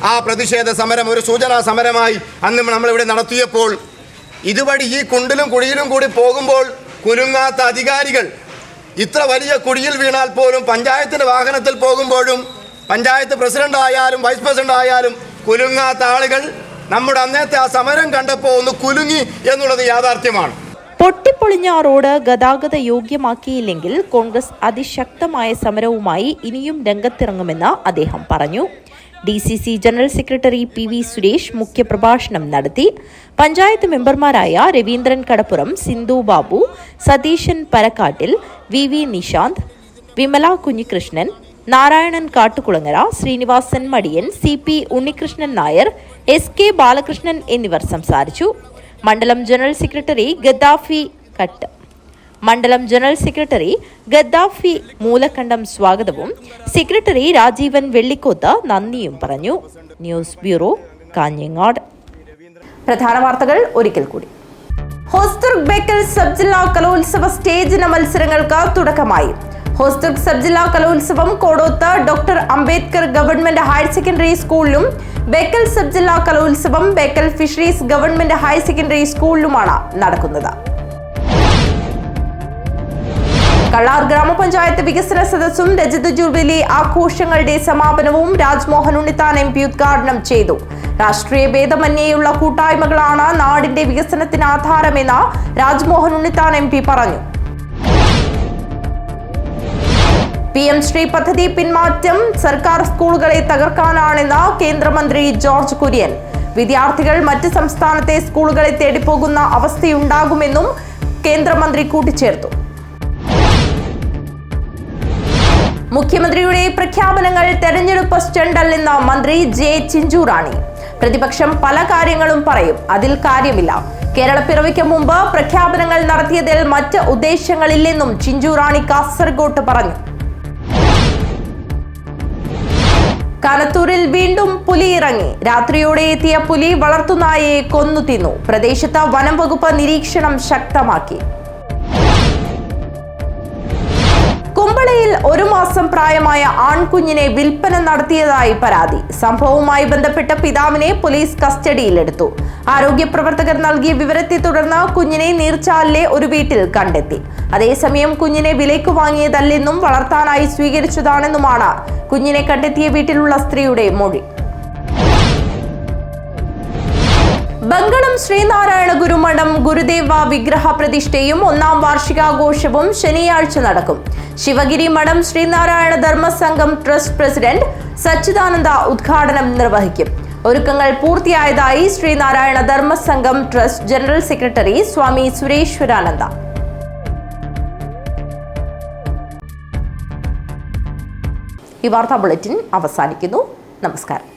ആ പ്രതിഷേധ സമരം ഒരു സൂചനാ സമരമായി അന്ന് നമ്മളിവിടെ നടത്തിയപ്പോൾ ഇതുവഴി ഈ കുണ്ടിലും കുഴിയിലും കൂടി പോകുമ്പോൾ കുലുങ്ങാത്ത അധികാരികൾ, ഇത്ര വലിയ കുഴിയിൽ വീണാൽ പോലും പഞ്ചായത്തിൻ്റെ വാഹനത്തിൽ പോകുമ്പോഴും പഞ്ചായത്ത് പ്രസിഡന്റ് ആയാലും വൈസ് പ്രസിഡന്റ് ആയാലും കുലുങ്ങാത്ത ആളുകൾ നമ്മുടെ അന്നത്തെ ആ സമരം കണ്ടപ്പോൾ ഒന്ന് കുലുങ്ങി എന്നുള്ളത് യാഥാർത്ഥ്യമാണ്. പൊട്ടിപ്പൊളിഞ്ഞ റോഡ് ഗതാഗത യോഗ്യമാക്കിയില്ലെങ്കിൽ കോൺഗ്രസ് അതിശക്തമായ സമരവുമായി ഇനിയും രംഗത്തിറങ്ങുമെന്ന് അദ്ദേഹം പറഞ്ഞു. DCC general secretary PV Suresh മുഖ്യപ്രഭാഷണം നടത്തി. പഞ്ചായത്ത് മെമ്പർമാരായ രവീന്ദ്രൻ കടപ്പുറം, സിന്ധു ബാബു, സതീശൻ പരക്കാട്ടിൽ, VV നിശാന്ത്, വിമല കുഞ്ഞികൃഷ്ണൻ, നാരായണൻ കാട്ടുകുളങ്ങര, ശ്രീനിവാസൻ മടിയൻ, CP ഉണ്ണികൃഷ്ണൻ നായർ, SK ബാലകൃഷ്ണൻ എന്നിവർ സംസാരിച്ചു. മണ്ഡലം ജനറൽ സെക്രട്ടറി ഗദ്ദാഫി മൂലക്കണ്ടം സ്വാഗതവും സെക്രട്ടറി രാജീവൻ വെള്ളിക്കോത്ത് നന്ദിയും പറഞ്ഞു. News bureau, Kanhangad. പ്രധാന വാർത്തകൾ ഒരിക്കൽ കൂടി. ഹോസ്ദുർഗ് ബേക്കൽ സബ് ജില്ലാ കലോത്സവ സ്റ്റേജിന മത്സരങ്ങൾക്ക് തുടക്കമായി. ഹോസ്ദുർഗ് സബ് ജില്ലാ കലോത്സവം Kodoth doctor Ambedkar government higher secondary സ്കൂളിലും ബേക്കൽ സബ് ജില്ലാ കലോത്സവം Bekal fisheries government higher secondary സ്കൂളിലുമാണ് നടക്കുന്നത്. കള്ളാർ ഗ്രാമപഞ്ചായത്ത് വികസന സദസ്സും രജത ജൂബിലി ആഘോഷങ്ങളുടെ സമാപനവും രാജ്മോഹൻ ഉണ്ണിത്താൻ MP ഉദ്ഘാടനം ചെയ്തു. രാഷ്ട്രീയ ഭേദമന്യേയുള്ള കൂട്ടായ്മകളാണ് നാടിന്റെ വികസനത്തിന് ആധാരമെന്ന് രാജ്മോഹൻ ഉണ്ണിത്താൻ MP പറഞ്ഞു. PM ശ്രീ പദ്ധതി പിന്മാറ്റം സർക്കാർ സ്കൂളുകളെ തകർക്കാനാണെന്ന് കേന്ദ്രമന്ത്രി ജോർജ് കുര്യൻ. വിദ്യാർത്ഥികൾ മറ്റ് സംസ്ഥാനത്തെ സ്കൂളുകളെ തേടിപ്പോകുന്ന അവസ്ഥയുണ്ടാകുമെന്നും കേന്ദ്രമന്ത്രി കൂട്ടിച്ചേർത്തു. മുഖ്യമന്ത്രിയുടെ പ്രഖ്യാപനങ്ങൾ തെരഞ്ഞെടുപ്പ് സ്റ്റണ്ടല്ലെന്ന് മന്ത്രി J ചിഞ്ചുറാണി. പ്രതിപക്ഷം പല കാര്യങ്ങളും പറയും, അതിൽ കാര്യമില്ല. കേരളപ്പിറവിക്ക് മുമ്പ് പ്രഖ്യാപനങ്ങൾ നടത്തിയതിൽ മറ്റ് ഉദ്ദേശങ്ങളില്ലെന്നും ചിഞ്ചുറാണി കാസർഗോട്ട് പറഞ്ഞു. കനത്തൂരിൽ വീണ്ടും പുലി ഇറങ്ങി. രാത്രിയോടെ എത്തിയ പുലി വളർത്തുനായയെ കൊന്നു തിന്നു. പ്രദേശത്ത് വനം വകുപ്പ് നിരീക്ഷണം ശക്തമാക്കി. കുമ്പളയിൽ 1 മാസം പ്രായമായ ആൺകുഞ്ഞിനെ വിൽപ്പന നടത്തിയതായി പരാതി. സംഭവവുമായി ബന്ധപ്പെട്ട പിതാവിനെ പോലീസ് കസ്റ്റഡിയിലെടുത്തു. ആരോഗ്യ പ്രവർത്തകർ നൽകിയ വിവരത്തെ തുടർന്ന് കുഞ്ഞിനെ നീർച്ചാലിലെ ഒരു വീട്ടിൽ കണ്ടെത്തി. അതേസമയം കുഞ്ഞിനെ വിലയ്ക്ക് വാങ്ങിയതല്ലെന്നും വളർത്താനായി സ്വീകരിച്ചതാണെന്നുമാണ് കുഞ്ഞിനെ കണ്ടെത്തിയ വീട്ടിലുള്ള സ്ത്രീയുടെ മൊഴി. ബംഗളം ശ്രീനാരായണ ഗുരുമഠം ഗുരുദേവ വിഗ്രഹ പ്രതിഷ്ഠയും 1ാം വാർഷികാഘോഷവും ശനിയാഴ്ച നടക്കും. ശിവഗിരി മഠം ശ്രീനാരായണ ധർമ്മസംഘം ട്രസ്റ്റ് പ്രസിഡന്റ് സച്ചിദാനന്ദ ഉദ്ഘാടനം നിർവഹിക്കും. ഒരുക്കങ്ങൾ പൂർത്തിയായതായി Sreenarayana Dharmasangham trust general secretary Swami Sureshwarananda. ഈ വാർത്താ ബുള്ളറ്റിൻ അവസാനിക്കുന്നു. നമസ്കാരം.